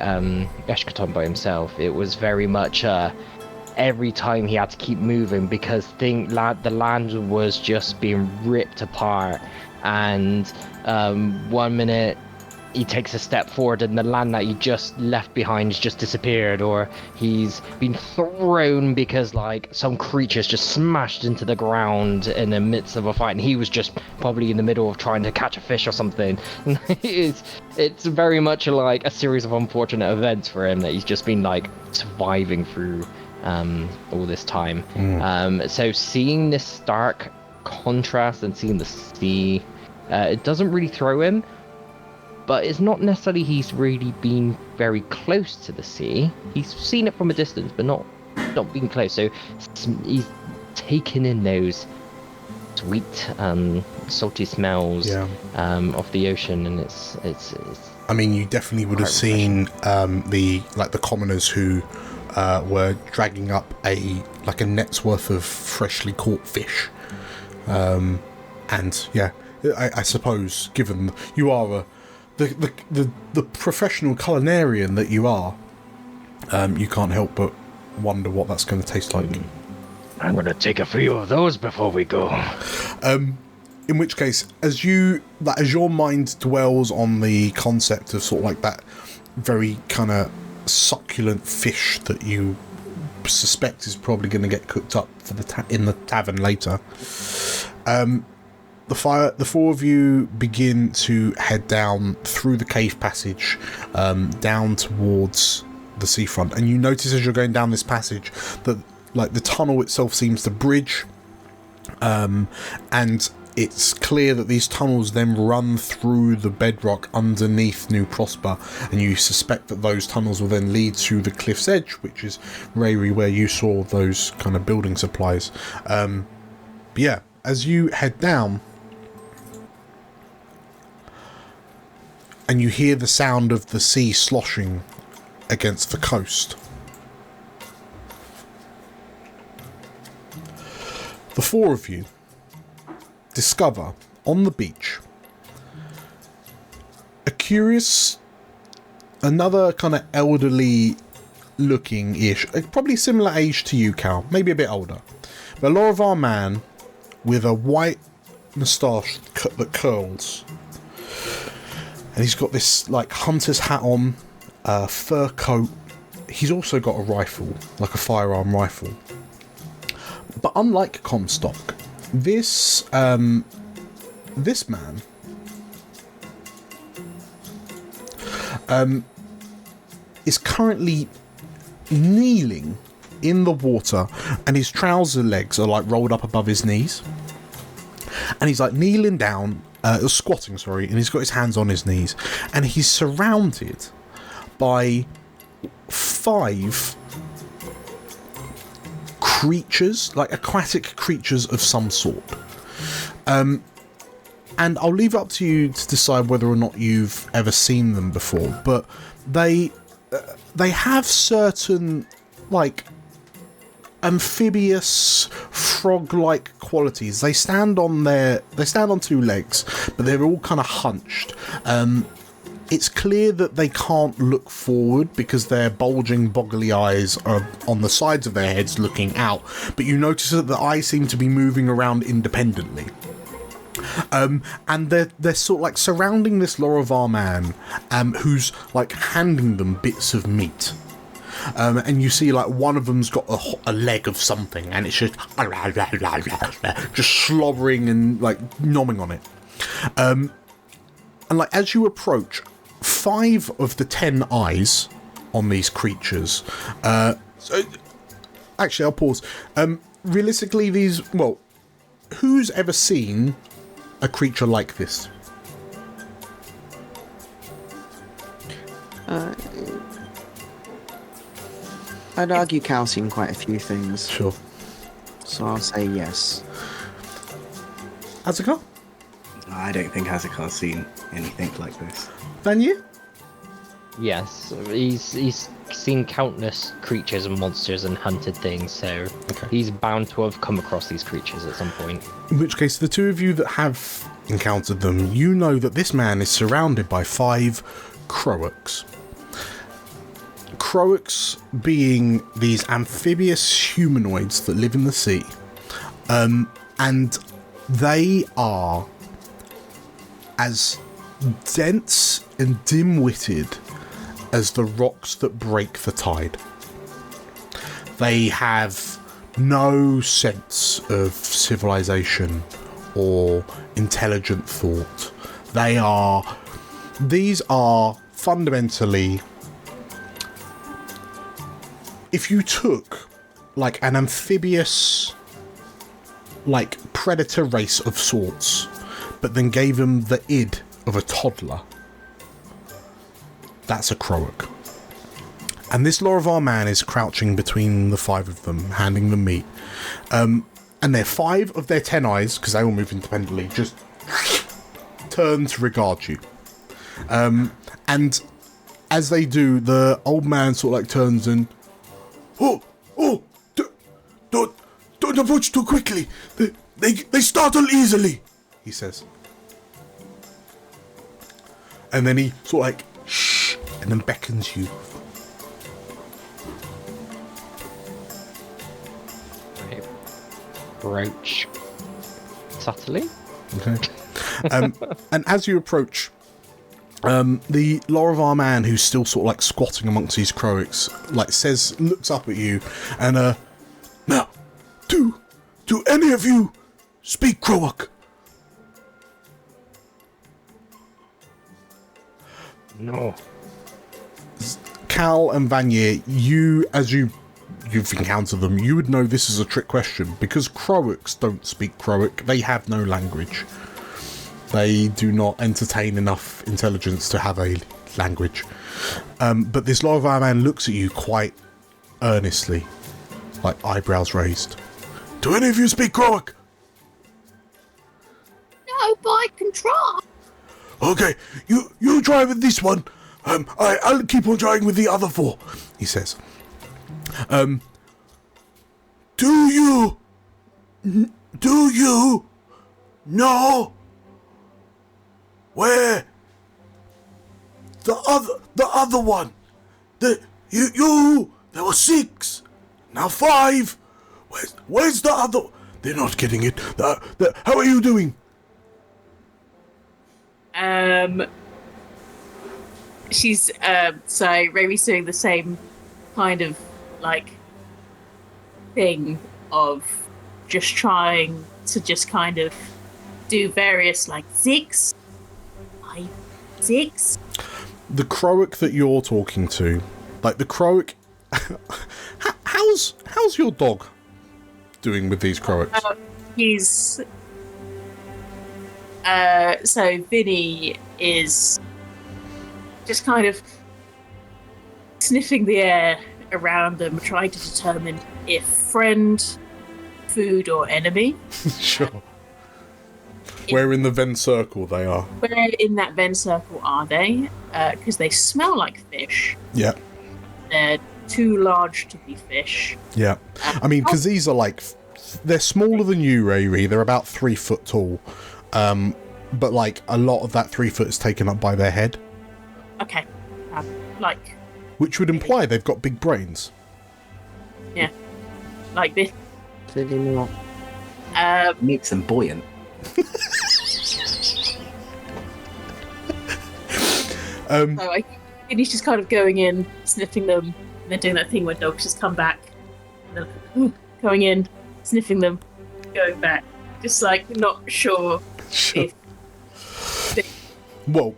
Eschaton by himself. It was very much every time he had to keep moving, because the land was just being ripped apart, and one minute he takes a step forward and the land that he just left behind has just disappeared, or he's been thrown because like some creature's just smashed into the ground in the midst of a fight and he was just probably in the middle of trying to catch a fish or something. It's very much like a series of unfortunate events for him that he's just been like surviving through all this time. So seeing this stark contrast and seeing the sea, it doesn't really throw him, but it's not necessarily he's really been very close to the sea. He's seen it from a distance, but not being close. So he's taken in those sweet, salty smells of the ocean, and it's. I mean, you definitely would have seen the commoners who were dragging up a net's worth of freshly caught fish, and yeah, I suppose given you are the professional culinarian that you are, you can't help but wonder what that's going to taste like. I'm going to take a few of those before we go. In which case, as your mind dwells on the concept of sort of like that very kind of succulent fish that you suspect is probably going to get cooked up for in the tavern later, the four of you begin to head down through the cave passage, down towards the seafront, and you notice as you're going down this passage that like the tunnel itself seems to bridge, and it's clear that these tunnels then run through the bedrock underneath New Prosper, and you suspect that those tunnels will then lead to the cliff's edge, which is Rayri, where you saw those kind of building supplies. But yeah, as you head down and you hear the sound of the sea sloshing against the coast, the four of you discover on the beach another kind of elderly looking ish, probably similar age to you, Cal, maybe a bit older, but a Laravar man with a white moustache that curls, and he's got this like hunter's hat on, fur coat. He's also got a rifle, like a firearm rifle, but unlike Comstock, this man is currently kneeling in the water, and his trouser legs are like rolled up above his knees, and he's like kneeling down, squatting, sorry, and he's got his hands on his knees, and he's surrounded by 5 creatures, like aquatic creatures of some sort. And I'll leave it up to you to decide whether or not you've ever seen them before, but they have certain like amphibious frog-like qualities. They stand on 2 legs, but they're all kind of hunched. It's clear that they can't look forward because their bulging, boggly eyes are on the sides of their heads looking out, but you notice that the eyes seem to be moving around independently. And they're sort of like surrounding this Laravar man, who's like handing them bits of meat. And you see like one of them's got a leg of something, and it's just slobbering and like nomming on it. And like as you approach, 5 of the 10 eyes on these creatures. So actually, I'll pause. Realistically, who's ever seen a creature like this? I'd argue Cal's seen quite a few things. Sure. So I'll say yes. Azakar? I don't think Hazakar's seen anything like this. Than you? Yes, he's seen countless creatures and monsters and hunted things, so he's bound to have come across these creatures at some point. In which case, the 2 of you that have encountered them, you know that this man is surrounded by 5 Croaks. Croaks being these amphibious humanoids that live in the sea. And they are as dense and dim-witted as the rocks that break the tide. They have no sense of civilization or intelligent thought. These are fundamentally, if you took like an amphibious, like predator race of sorts, but then gave them the id of a toddler, that's a Croak. And this Laravar man is crouching between the 5 of them, handing them meat. And their 5 of their 10 eyes, because they all move independently, just turn to regard you. And as they do, the old man sort of like turns and, don't approach too quickly. They startle easily, he says. And then he sort of like, shh, and then beckons you. Approach subtly. Okay. And as you approach, the Laravar man, who's still sort of like squatting amongst these Croaks, like looks up at you, and now, do any of you speak Croak? No. Cal and Vanier, you've encountered them, you would know this is a trick question, because Croaks don't speak Croak. They have no language. They do not entertain enough intelligence to have a language. But this Laravar man looks at you quite earnestly, like eyebrows raised. Do any of you speak Croak? No, but I can try. Okay, you try with this one. I'll keep on trying with the other 4, he says. Do you know where the other one? There were 6, now 5. Where's the other? They're not getting it. How are you doing? She's so Rami's doing the same kind of like thing of just trying to just kind of do various like 6, 5, 6. The Croak that you're talking to, like the Croak, how's your dog doing with these Croaks? He's so Vinny is just kind of sniffing the air around them, trying to determine if friend, food, or enemy. Sure. Where in the Venn circle they are. Where in that Venn circle are they? Because they smell like fish. Yeah. They're too large to be fish. Yeah. I mean, because these are like, they're smaller than you, Riri. They're about 3 foot tall. But like a lot of that 3 foot is taken up by their head. Okay. Like. Which would imply they've got big brains. Yeah. Like this. Clearly not. Makes them buoyant. So Vinny's just kind of going in, sniffing them, and then doing that thing where dogs just come back. And then, going in, sniffing them, going back. Just like not sure. Sure. If Well,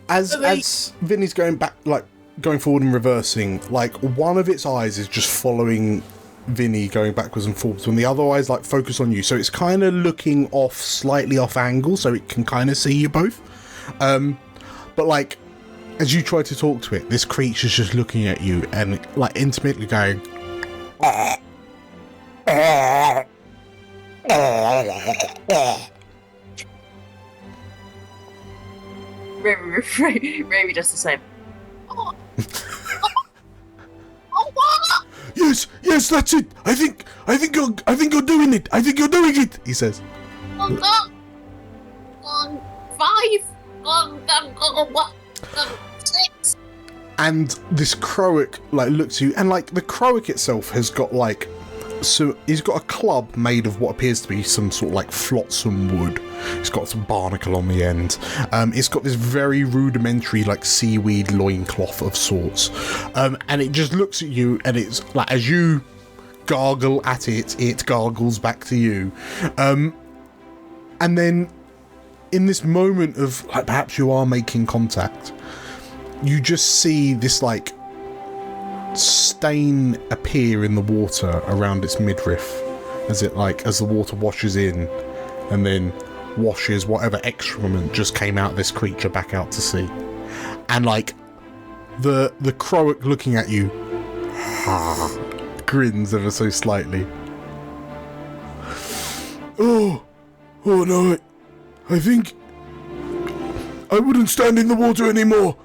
as Vinny's going back, like going forward and reversing, like one of its eyes is just following Vinny going backwards and forwards, when the other eye's like focus on you, so it's kind of looking slightly off angle, so it can kind of see you both. But like as you try to talk to it, this creature's just looking at you and like intimately going. Rami does the same. Yes, that's it. I think you're doing it. I think you're doing it, he says. 6. And this Croak like looks at you, and like the Croak itself has got like he's got a club made of what appears to be some sort of like flotsam wood. It's got some barnacle on the end. It's got this very rudimentary like seaweed loincloth of sorts. And it just looks at you, and it's like as you gargle at it, it gargles back to you. And then in this moment of like perhaps you are making contact, you just see this like stain appear in the water around its midriff as the water washes in and then washes whatever excrement just came out of this creature back out to sea. And like the Croak looking at you grins ever so slightly. Oh no, I think I wouldn't stand in the water anymore.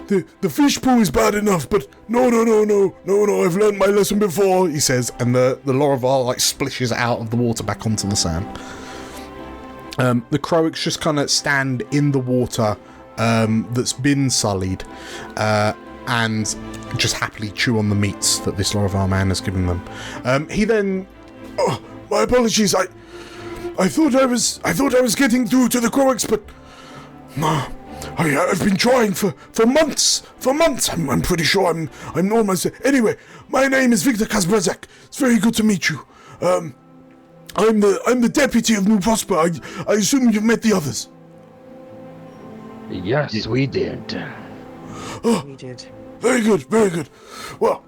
The fish pool is bad enough, but no, I've learned my lesson before, he says, and the Laravel like splishes out of the water back onto the sand. The Croaks just kind of stand in the water that's been sullied and just happily chew on the meats that this Laravel man has given them. He then... Oh, my apologies, I thought I was getting through to the Croaks, but... No. I've been trying for months. I'm pretty sure I'm almost there. Anyway, my name is Victor Kazbrazek. It's very good to meet you. I'm the deputy of New Prosper. I assume you've met the others. Yes, we did. Oh, We did. very good. Well,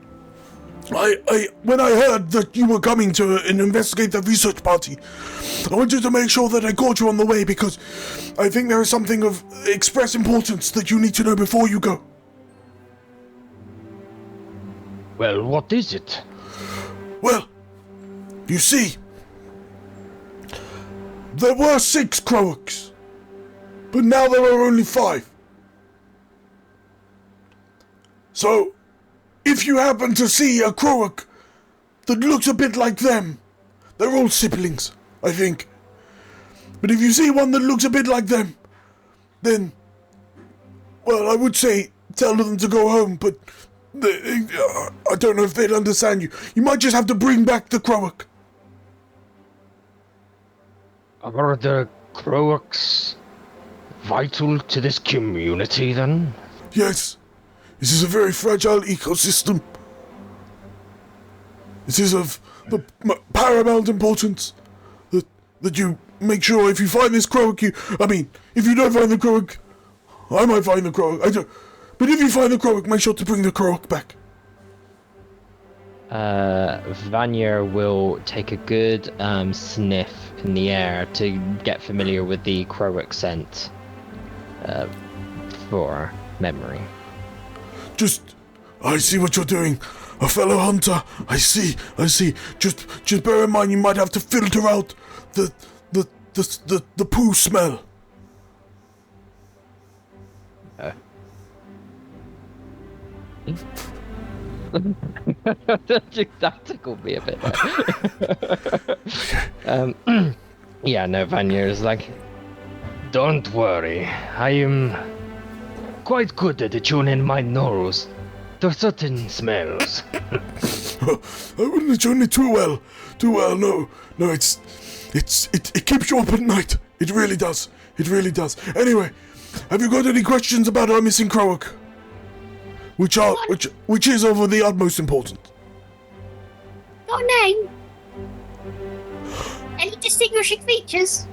I when I heard that you were coming to investigate the research party, I wanted to make sure that I caught you on the way because I think there is something of express importance that you need to know before you go. Well, what is it? Well, you see, there were 6 Croaks, but now there are only 5. So, if you happen to see a Croak that looks a bit like them, they're all siblings, I think. But if you see one that looks a bit like them, then, well, I would say tell them to go home, but I don't know if they'd understand you. You might just have to bring back the Croak. Are the Croaks vital to this community then? Yes. This is a very fragile ecosystem. It is of the paramount importance that you make sure if you find this Croak, if you don't find the Croak, I might find the Croak. But if you find the Croak, make sure to bring the Croak back. Vanya will take a good sniff in the air to get familiar with the Croak scent for memory. I see what you're doing. A fellow hunter. I see. Just bear in mind you might have to filter out the poo smell. That tickled me a bit. Yeah, no, Vanya is like, don't worry, I am quite good at tuning my nose to certain smells. I wouldn't have done it too well. No, it keeps you up at night. It really does. Anyway, have you got any questions about our missing Croak? Which is of the utmost importance. Got a name? Any distinguishing features?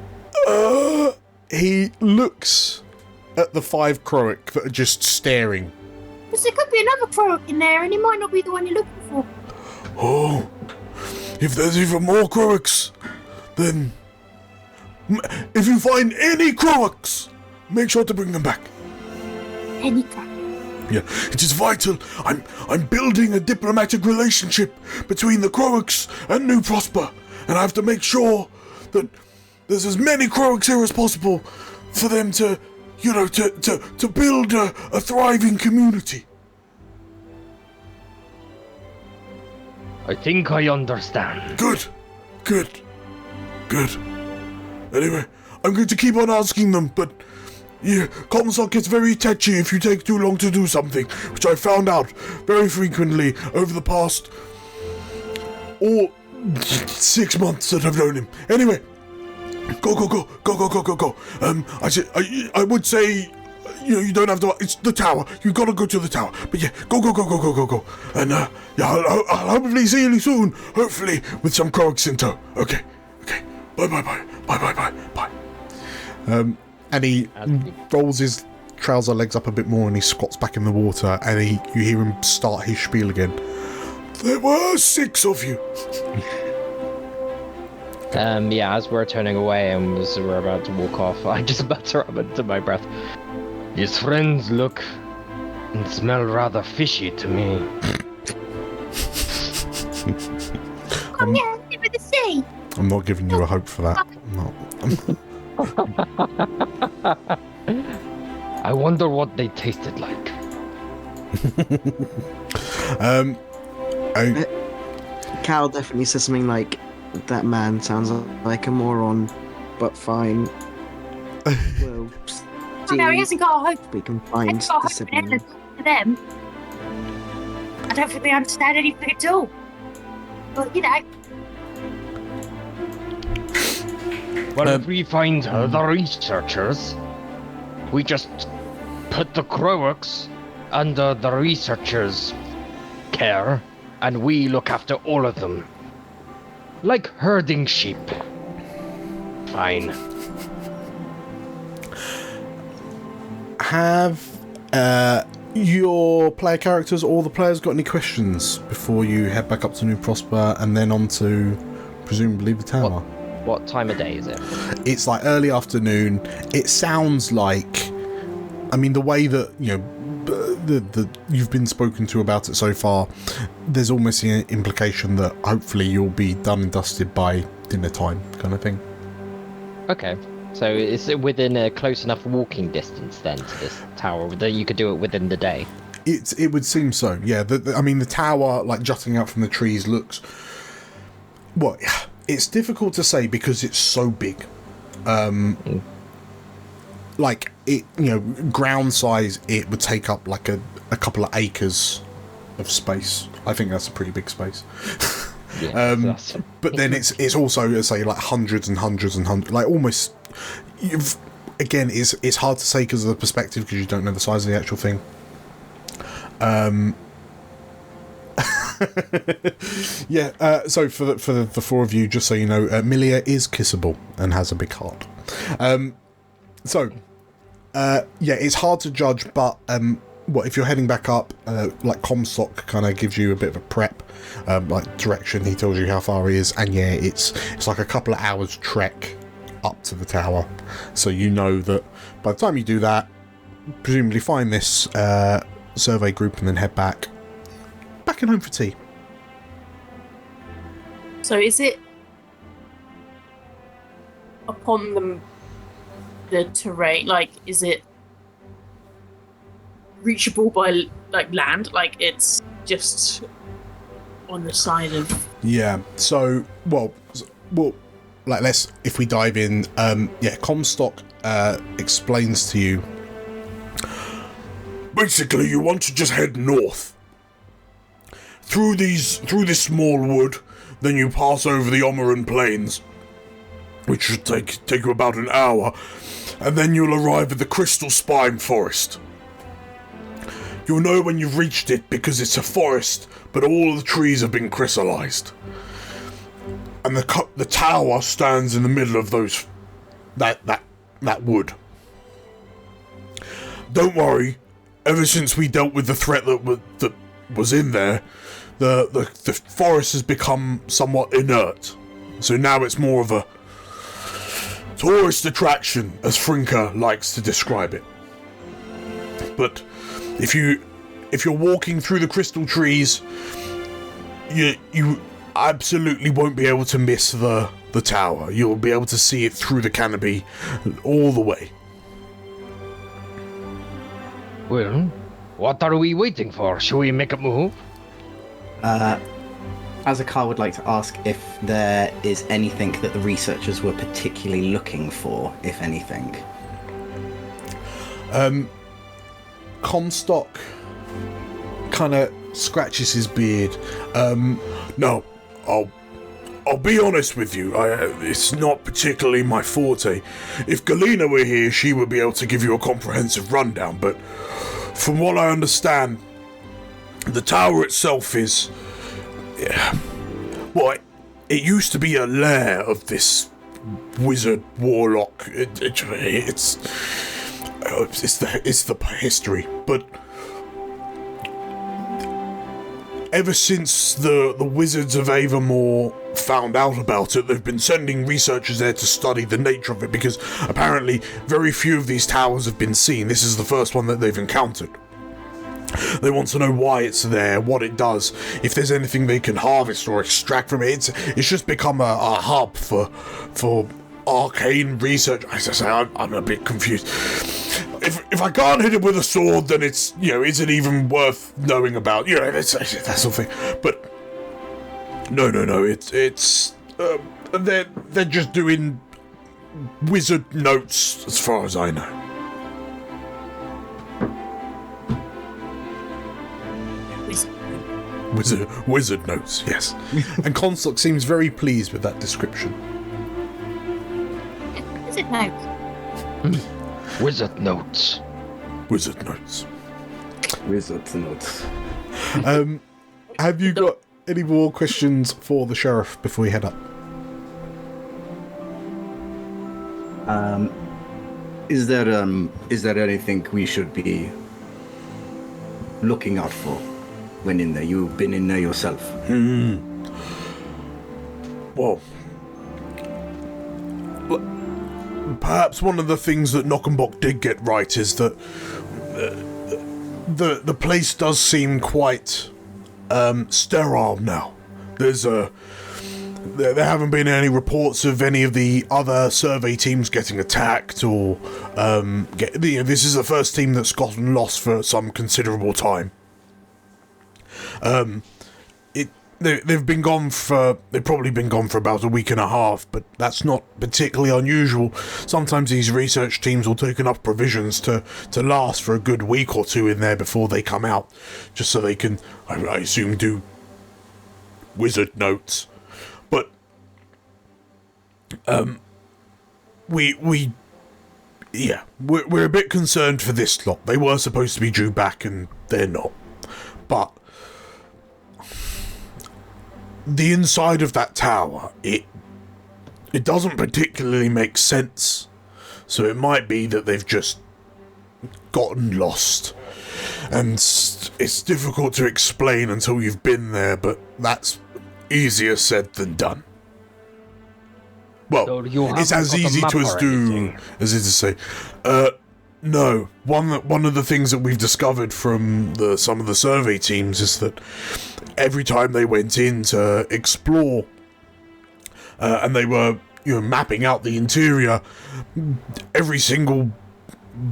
He looks at the 5 Croak that are just staring. Because there could be another Croak in there, and it might not be the one you're looking for. Oh, if there's even more Croaks, then if you find any Croaks, make sure to bring them back. Any Croak. Yeah, it is vital. I'm building a diplomatic relationship between the Croaks and New Prosper, and I have to make sure that there's as many Croaks here as possible for them to build a thriving community. I think I understand. Good. Anyway, I'm going to keep on asking them, but yeah, Comstock gets very tetchy if you take too long to do something, which I found out very frequently over the past all 6 months that I've known him. Anyway, go. I would say, you don't have to. It's the tower. You gotta go to the tower. But yeah, go. And I'll hopefully see you soon. Hopefully with some croaks in tow. Okay. Bye. And he rolls his trouser legs up a bit more and he squats back in the water and you hear him start his spiel again. There were 6 of you. As we're turning away and as we're about to walk off, I just mutter up into my breath. His friends look and smell rather fishy to me. Come here, over the sea. I'm not giving you a hope for that. I wonder what they tasted like. Cal definitely says something like, "That man sounds like a moron, but fine. We'll see No, he hasn't got a hope. if we can He find hasn't got the a hope in sibling." to them. I don't think they understand anything at all. But, Well, if we find the researchers, we just put the Croworks under the researchers' care, and we look after all of them. Like herding sheep. Fine. Have your player characters, all the players, got any questions before you head back up to New Prosper and then on to presumably the tower? What time of day is it? It's like early afternoon. It sounds like, I mean, the way that the you've been spoken to about it so far, there's almost an implication that hopefully you'll be done and dusted by dinner time, kind of thing. Okay. So is it within a close enough walking distance then to this tower that you could do it within the day? It would seem so, yeah. I mean, the tower, like jutting out from the trees, looks. Well, it's difficult to say because it's so big. Like it, ground size, it would take up like a couple of acres of space. I think that's a pretty big space. Yeah, but then it's also, let's say, like hundreds, like almost. Again, it's hard to say because of the perspective, because you don't know the size of the actual thing. So for the 4 of you, just so you know, Milia is kissable and has a big heart. It's hard to judge, but if you're heading back up, like Comstock kind of gives you a bit of a prep, like direction. He tells you how far he is, and it's like a couple of hours trek up to the tower. So you know that by the time you do that, presumably find this survey group and then head back and home for tea. So is it upon the terrain? Like, is it reachable by land? Like, it's just on the side of? Yeah. So if we dive in, Comstock explains to you. Basically, you want to just head north through this small wood, then you pass over the Omeran Plains, which should take you about an hour, and then you'll arrive at the Crystal Spine Forest. You'll know when you've reached it because it's a forest, but all the trees have been crystallized. And the tower stands in the middle of that wood. Don't worry. Ever since we dealt with the threat that was in there, the forest has become somewhat inert. So now it's more of a tourist attraction, as Frinka likes to describe it. But if you're walking through the crystal trees, you absolutely won't be able to miss the tower. You'll be able to see it through the canopy all the way. Well, what are we waiting for? Should we make a move? Azakar would like to ask if there is anything that the researchers were particularly looking for, if anything. Comstock kind of scratches his beard. No, I'll be honest with you, it's not particularly my forte. If Galena were here, she would be able to give you a comprehensive rundown, but from what I understand, the tower itself is... well, it used to be a lair of this wizard warlock. It's the history, but... ever since the Wizards of Avamore found out about it, they've been sending researchers there to study the nature of it, because apparently very few of these towers have been seen. This is the first one that they've encountered. They want to know why it's there, what it does, if there's anything they can harvest or extract from it. It's just become a hub for arcane research. As I say, I'm a bit confused. If I can't hit it with a sword, then it's, is it even worth knowing about? That sort of thing. But no, it's they're just doing wizard notes, as far as I know. Wizard notes, yes. And Comstock seems very pleased with that description. Wizard notes. Wizard notes. Wizard notes. Wizard notes. Have you got any more questions for the sheriff before we head up? Is there anything we should be looking out for when in there? You've been in there yourself. Well, perhaps one of the things that Knockenbock did get right is that the place does seem quite sterile now. There haven't been any reports of any of the other survey teams getting attacked or this is the first team that's gotten lost for some considerable time. They've probably been gone for about a week and a half, but that's not particularly unusual. Sometimes these research teams will take enough provisions to last for a good week or two in there before they come out, just so they can, I assume, do wizard notes. But we're a bit concerned for this lot. They were supposed to be due back and they're not. But the inside of that tower, it doesn't particularly make sense. So it might be that they've just gotten lost. And it's difficult to explain until you've been there, but that's easier said than done. Well, So you it's as haven't got a easy map to or do anything? as it is to say. No. One of the things that we've discovered from some of the survey teams is that every time they went in to explore, and they were mapping out the interior, every single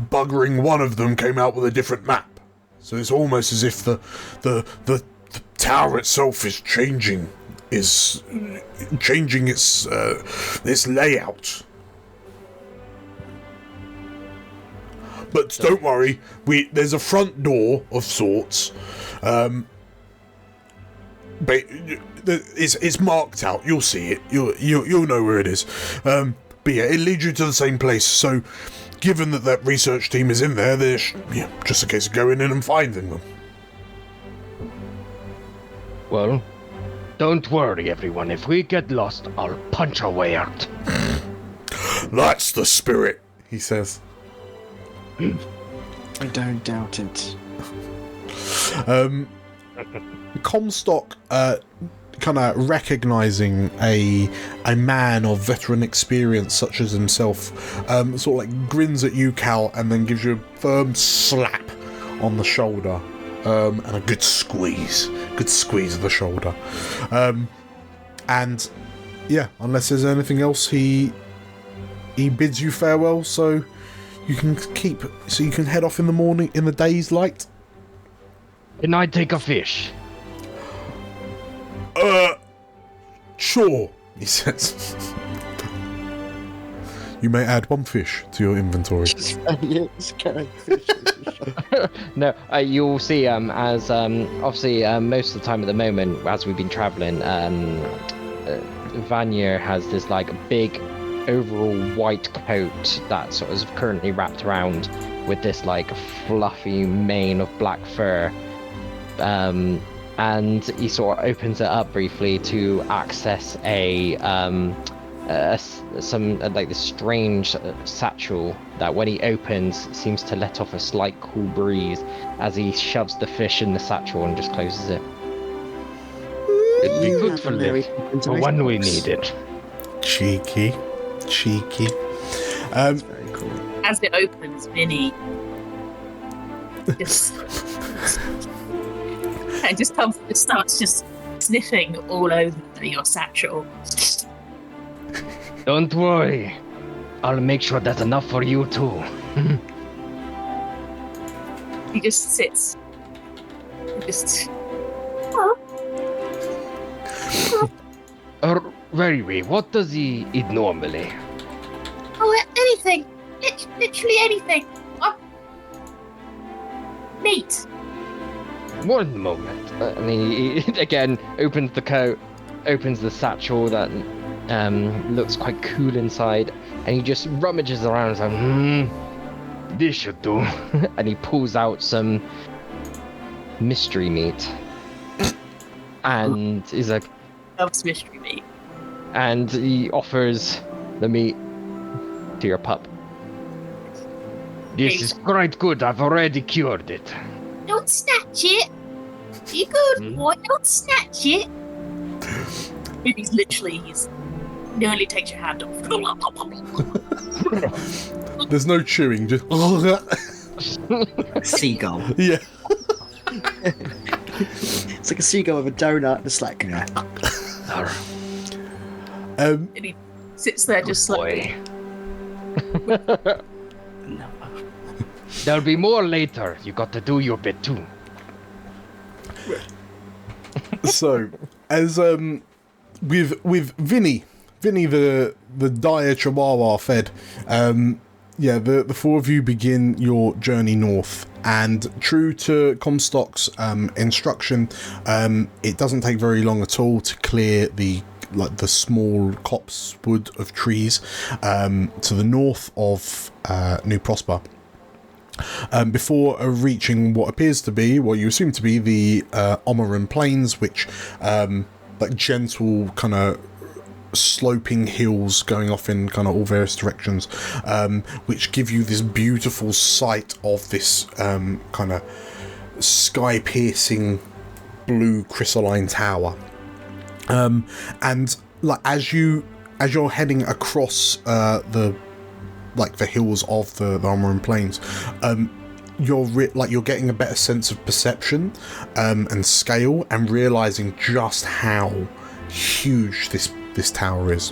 buggering one of them came out with a different map. So it's almost as if the tower itself is changing its layout. But don't worry, there's a front door of sorts. But it's marked out. You'll see it. You'll know where it is. But yeah, it leads you to the same place. So, given that research team is in there, there's just a case of going in and finding them. Well, don't worry, everyone. If we get lost, I'll punch our way out. That's the spirit, he says. I don't doubt it. Comstock, kind of recognizing a man of veteran experience such as himself, sort of like grins at you, Cal, and then gives you a firm slap on the shoulder, and a good squeeze of the shoulder. And yeah, unless there's anything else, he bids you farewell, so you can head off in the morning in the day's light. Can I take a fish? Sure, he says. You may add 1 fish to your inventory. It's carrying fish. No, you'll see as obviously most of the time at the moment as we've been traveling, Vanya has this like big overall white coat that sort of is currently wrapped around with this like fluffy mane of black fur, and he sort of opens it up briefly to access some like this strange satchel that when he opens seems to let off a slight cool breeze as he shoves the fish in the satchel and just closes it. It'd be You good have for a very Liv, for when we need it. Cheeky. That's very cool. As it opens, Vinny just and just starts just sniffing all over your satchel. Don't worry, I'll make sure that's enough for you too. He just sits. Just. Very, what does he eat normally? Oh, anything. Literally anything. Meat. One moment. And he again opens the coat, opens the satchel that looks quite cool inside, and he just rummages around and is like, this should do. And he pulls out some mystery meat. And he's like, Loves mystery meat. and he offers the meat to your pup. This is quite good, I've already cured it. Don't snatch it. You good boy, don't snatch it. He's nearly takes your hand off. There's no chewing, just Seagull. yeah. It's like a seagull with a donut, just like And he sits there just like. Boy. There'll be more later. You got to do your bit too. So, as with Vinny the dire Chihuahua fed, the four of you begin your journey north, and true to Comstock's instruction, it doesn't take very long at all to clear the small copsewood of trees to the north of New Prosper. Before reaching what appears to be, what you assume to be, the Omaran Plains, which like gentle kind of sloping hills going off in kind of all various directions, which give you this beautiful sight of this kind of sky-piercing blue crystalline tower. And like as you're heading across the hills of the Omaran Plains, you're getting a better sense of perception and scale, and realizing just how huge this tower is.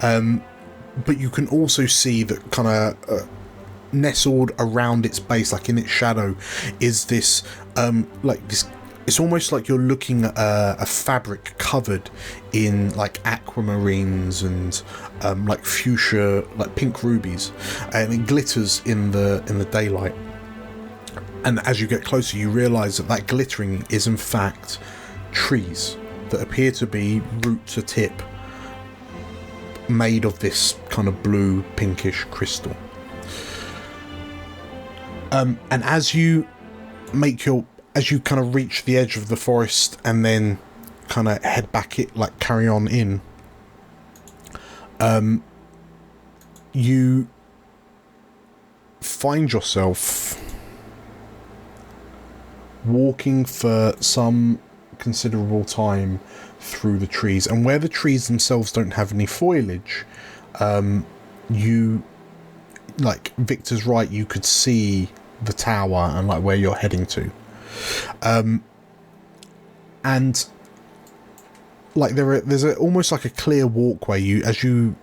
But you can also see that kind of nestled around its base, like in its shadow, is this this. It's almost like you're looking at a fabric covered in like aquamarines and like fuchsia, like pink rubies, and it glitters in the daylight. And as you get closer, you realise that glittering is in fact trees that appear to be root to tip made of this kind of blue pinkish crystal. And as you kind of reach the edge of the forest and then kind of head back carry on in, you find yourself walking for some considerable time through the trees, and where the trees themselves don't have any foliage, you, like Victor's right, you could see the tower and like where you're heading to. And like there's almost like a clear walkway. As you're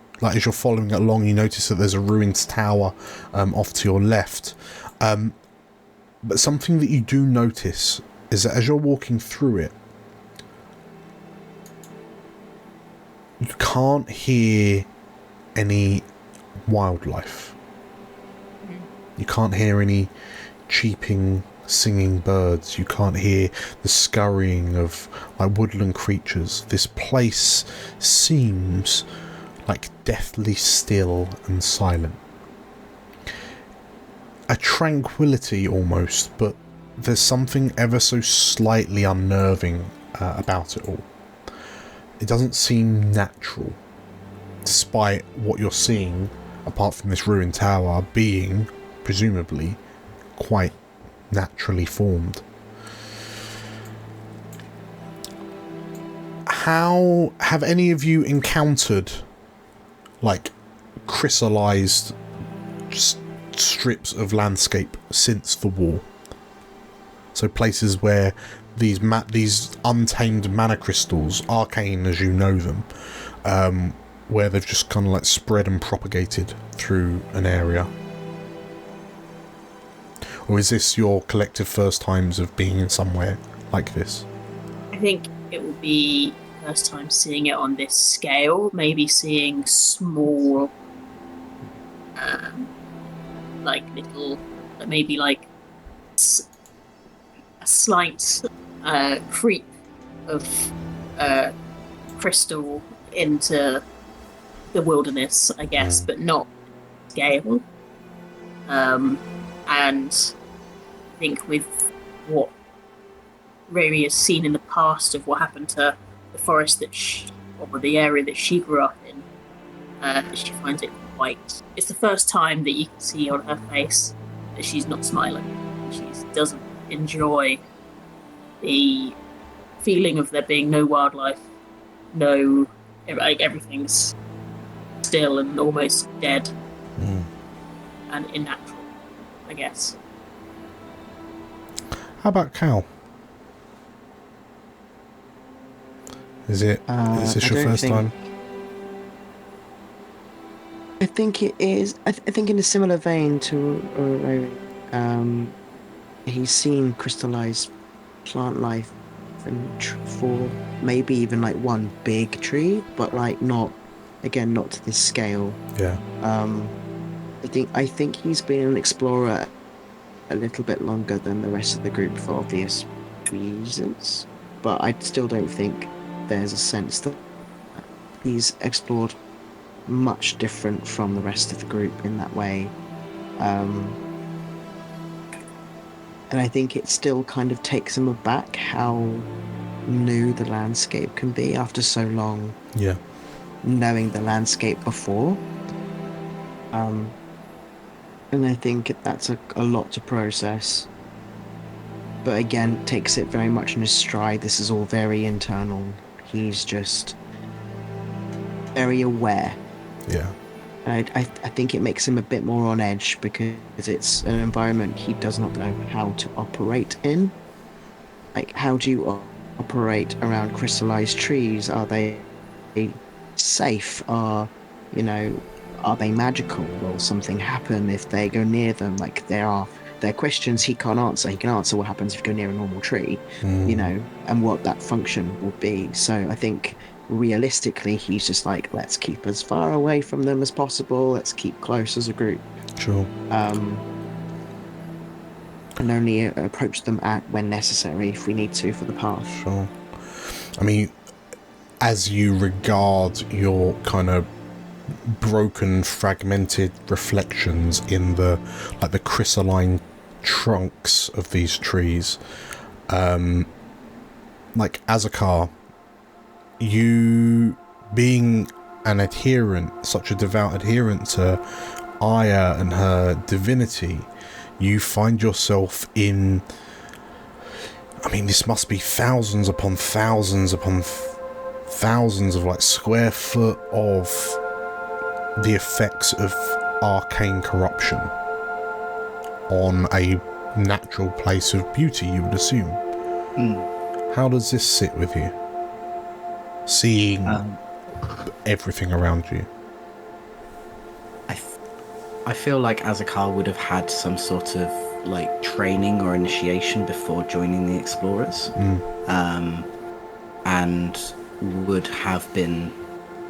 following it along, you notice that there's a ruined tower off to your left. But something that you do notice is that as you're walking through it, you can't hear any wildlife. You can't hear any cheeping, singing birds. You can't hear the scurrying of like woodland creatures. This place seems like deathly still and silent. A tranquility almost, but there's something ever so slightly unnerving about it all. It doesn't seem natural, despite what you're seeing, apart from this ruined tower, being, presumably, quite naturally formed. How have any of you encountered, like, crystallized strips of landscape since the war? So places where these untamed mana crystals, arcane as you know them, where they've just kind of like spread and propagated through an area. Or is this your collective first times of being in somewhere like this? I think it will be first time seeing it on this scale. Maybe seeing small, like little, maybe like a slight creep of crystal into the wilderness, I guess, but not scale. And I think with what Riri has seen in the past of what happened to the forest or the area that she grew up in, she finds it quite... It's the first time that you can see on her face that she's not smiling. She doesn't enjoy the feeling of there being no wildlife, everything's still and almost dead and unnatural, I guess. How about Cal? Is this your first time? I think it is. I think in a similar vein to he's seen crystallized plant life for maybe even like one big tree, but like not to this scale. Yeah. I think he's been an explorer a little bit longer than the rest of the group for obvious reasons, but I still don't think there's a sense that he's explored much different from the rest of the group in that way. And I think it still kind of takes him aback how new the landscape can be after so long. Yeah. Knowing the landscape before. And I think that's a lot to process. But again, takes it very much in his stride. This is all very internal. He's just very aware. Yeah. And I think it makes him a bit more on edge because it's an environment he does not know how to operate in. Like, how do you operate around crystallized trees? Are they safe? Are they magical? Will something happen if they go near them? Like, there are questions he can't answer. He can answer what happens if you go near a normal tree, and what that function will be. So I think realistically he's just like, let's keep as far away from them as possible. Let's keep close as a group. Sure. And only approach them when necessary if we need to for the path. Sure. I mean, as you regard your kind of broken, fragmented reflections in the crystalline trunks of these trees, like Azakar, you being an adherent, such a devout adherent to Aya and her divinity, you find yourself in, I mean, this must be thousands upon thousands upon thousands of like square foot of the effects of arcane corruption on a natural place of beauty, you would assume. How does this sit with you, seeing everything around you? I feel like Azakar would have had some sort of like training or initiation before joining the Explorers, and would have been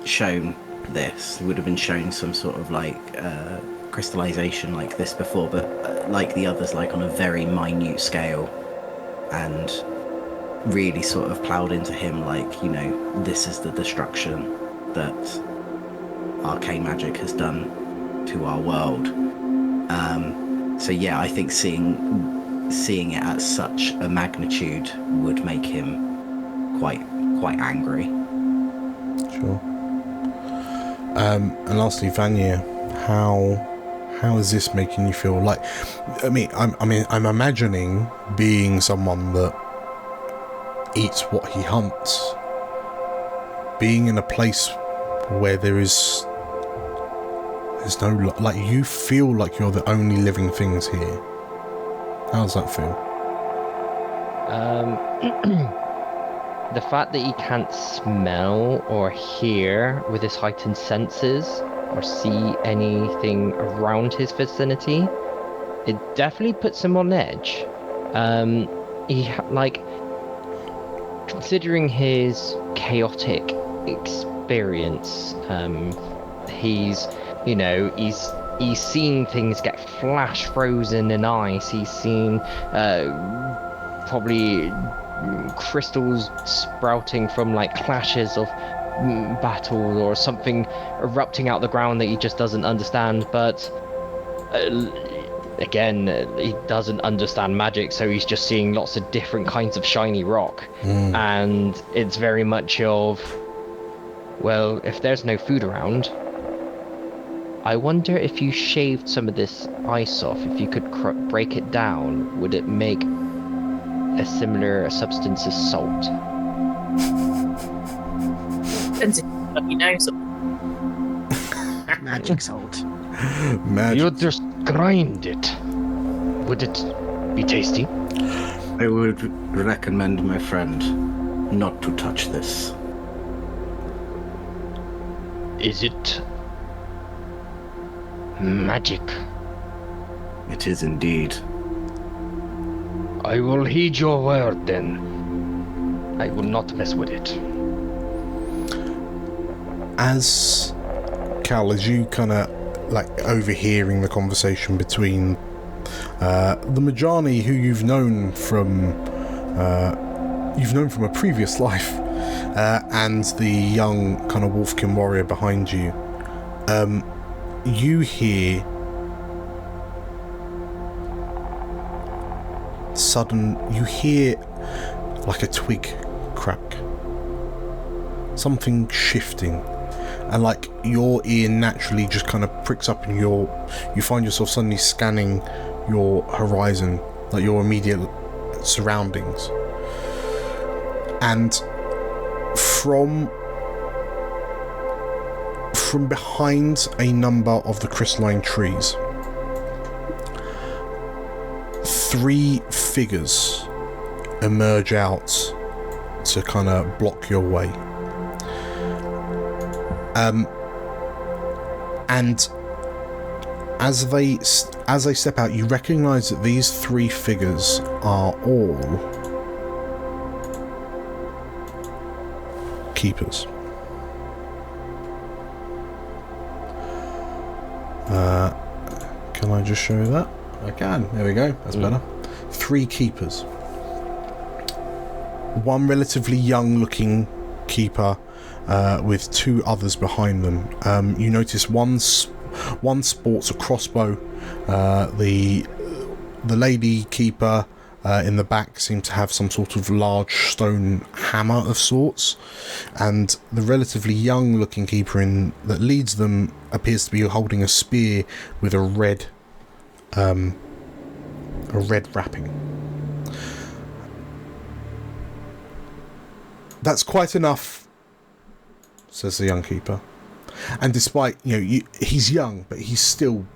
shown this. He would have been shown some sort of like crystallization like this before, but like the others, like on a very minute scale, and really sort of ploughed into him like, you know, this is the destruction that arcane magic has done to our world. So yeah, I think seeing it at such a magnitude would make him quite angry. Sure. And lastly, Vanya, how is this making you feel? Like, I'm imagining being someone that eats what he hunts, being in a place where there's no, like, you feel like you're the only living things here. How does that feel? The fact that he can't smell or hear with his heightened senses or see anything around his vicinity, it definitely puts him on edge. Considering his chaotic experience, he's seen things get flash frozen in ice. He's seen probably crystals sprouting from like clashes of battle or something erupting out the ground that he just doesn't understand. But again, he doesn't understand magic, so he's just seeing lots of different kinds of shiny rock. And it's very much of, well, if there's no food around, I wonder if you shaved some of this ice off, if you could break it down, would it make a similar substance as salt? Depends if you know something. Magic salt. Magic. You just grind it. Would it be tasty? I would recommend, my friend, not to touch this. Is it magic? It is indeed. I will heed your word then. I will not mess with it. As Cal, as you kind of like overhearing the conversation between the Majani, who you've known from a previous life, and the young kind of Wolfkin warrior behind you, you hear like a twig crack, something shifting, and like your ear naturally just kind of pricks up, and you find yourself suddenly scanning your horizon, like your immediate surroundings, and from behind a number of the crystalline trees, 3 figures emerge out to kind of block your way. And as they step out, you recognize that these 3 figures are all keepers. Can I just show you that? I can. There we go. That's better. 3 keepers. One relatively young-looking keeper, with 2 others behind them. You notice one sports a crossbow. The lady keeper in the back seemed to have some sort of large stone hammer of sorts, and the relatively young-looking keeper that leads them appears to be holding a spear with a red wrapping. That's quite enough, says the young keeper. And despite, he's young, but he's still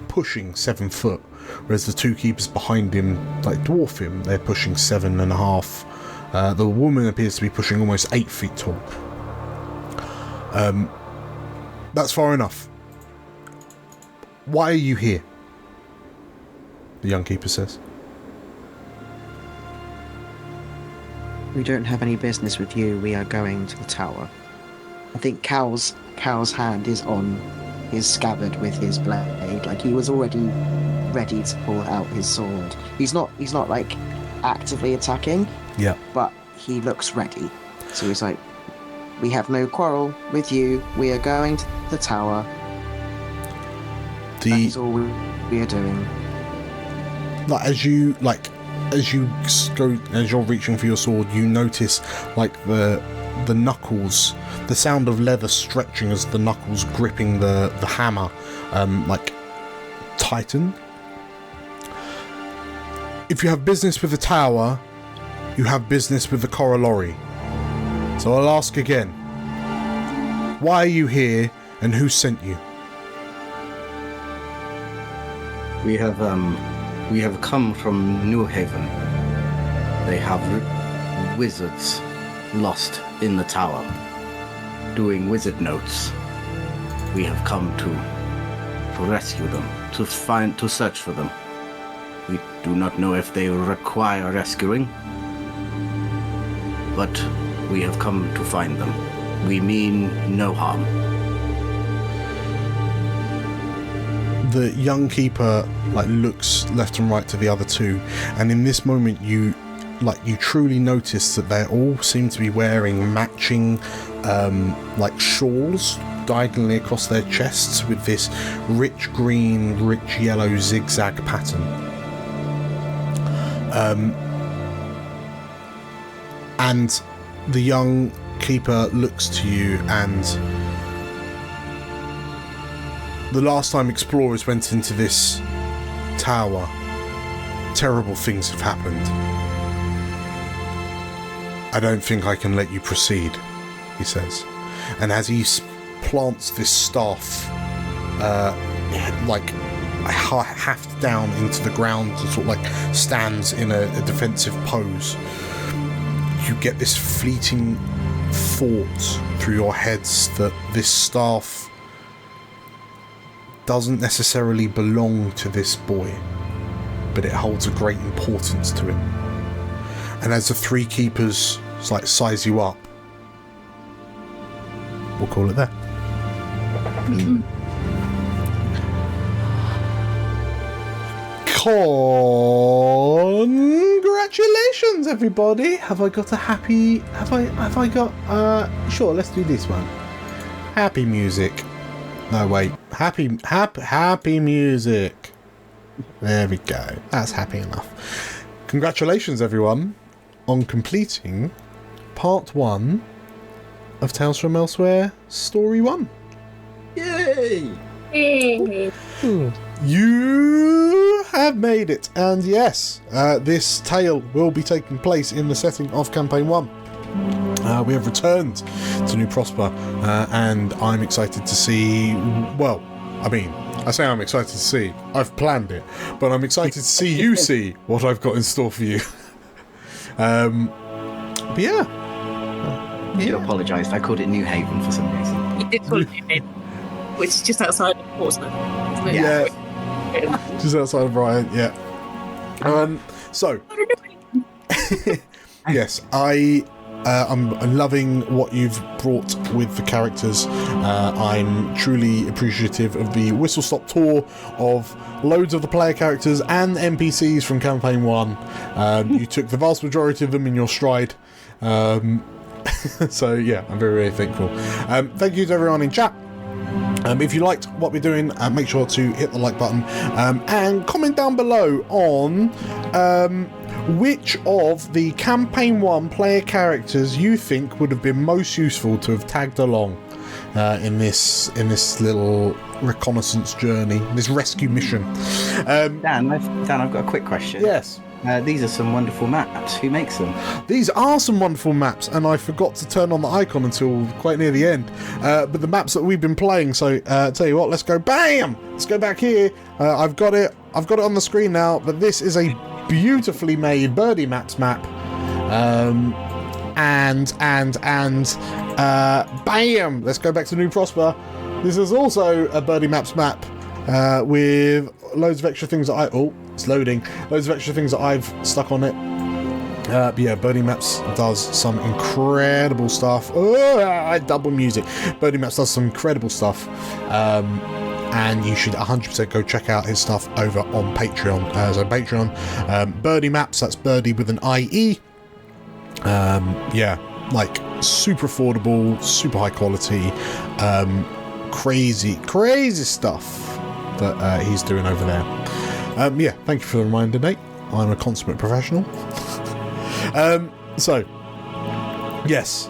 pushing 7 foot, whereas the 2 keepers behind him, like, dwarf him. They're pushing 7.5. The woman appears to be pushing almost 8 feet tall. That's far enough. Why are you here? The young keeper says. We don't have any business with you. We are going to the tower. I think Cal's Cal's hand is on his scabbard with his blade. Like, he was already ready to pull out his sword. He's not like actively attacking, Yeah. but he looks ready. So he's like, we have no quarrel with you. We are going to the tower. That is all we are doing. Like as you're reaching for your sword, you notice like the knuckles, the sound of leather stretching as the knuckles gripping the hammer, like tighten. If you have business with the tower, you have business with the corollary. So I'll ask again. Why are you here, and who sent you? We have come from New Haven. They have wizards lost in the tower, doing wizard notes. We have come to rescue them, to search for them. We do not know if they require rescuing, but we have come to find them. We mean no harm. The young keeper looks left and right to the other two, and in this moment you truly notice that they all seem to be wearing matching shawls diagonally across their chests with this rich green, rich yellow zigzag pattern. And the young keeper looks to you, and the last time explorers went into this tower, terrible things have happened. I don't think I can let you proceed, he says. And as he plants this staff, haft down into the ground and sort of stands in a defensive pose, you get this fleeting thought through your heads that this staff doesn't necessarily belong to this boy, but it holds a great importance to him. And as the three keepers size you up, we'll call it there. Congratulations, everybody! Have I got a happy? Have I got? Sure. Let's do this one. Happy music. No, wait. Happy music. There we go. That's happy enough. Congratulations, everyone, on completing part 1 of Tales from Elsewhere, Story 1. Yay! Yay. You have made it, and yes, this tale will be taking place in the setting of Campaign 1. We have returned to New Prosper, and I'm excited to see, well, I mean, I say I'm excited to see, I've planned it, but I'm excited to see you see what I've got in store for you. But yeah. You apologised, I called it New Haven for some reason. You did call it New Haven, which is just outside of Portsmouth. Isn't it? Yeah. Just outside of Brighton, yeah. So, yes, I'm loving what you've brought with the characters. I'm truly appreciative of the whistle-stop tour of loads of the player characters and NPCs from Campaign 1. You took the vast majority of them in your stride. So, yeah, I'm very, very thankful. Thank you to everyone in chat. If you liked what we're doing, make sure to hit the like button and comment down below on which of the Campaign 1 player characters you think would have been most useful to have tagged along in this little reconnaissance journey, this rescue mission. Dan, I've got a quick question. Yes. These are some wonderful maps. Who makes them? These are some wonderful maps, and I forgot to turn on the icon until quite near the end. But the maps that we've been playing, so tell you what, let's go. Bam! Let's go back here. I've got it on the screen now. But this is a beautifully made Birdie Maps map. And bam! Let's go back to New Prosper. This is also a Birdie Maps map with loads of extra things that it's loading. Loads of extra things that I've stuck on it. But yeah, Birdie Maps does some incredible stuff. Double music. Birdie Maps does some incredible stuff. And you should 100% go check out his stuff over on Patreon. So Patreon, Birdie Maps, that's Birdie with an IE. Yeah, like super affordable, super high quality, crazy stuff that he's doing over there. Yeah, thank you for the reminder, Nate. I'm a consummate professional. So, yes,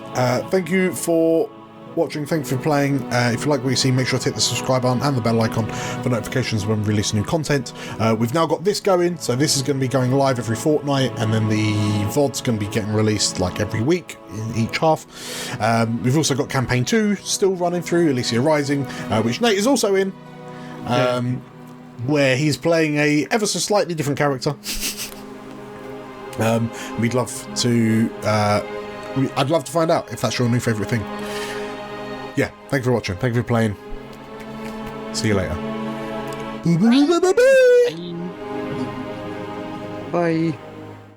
thank you for watching, thank you for playing. If you like what you see, make sure to hit the subscribe button and the bell icon for notifications when we release new content. We've now got this going, so this is going to be going live every fortnight, and then the VOD's going to be getting released like every week in each half. We've also got campaign 2 still running through, Elysia Rising, which Nate is also in, where he's playing a ever so slightly different character. We'd love to I'd love to find out if that's your new favourite thing. Yeah, thank you for watching, thank you for playing. See you later. Bye.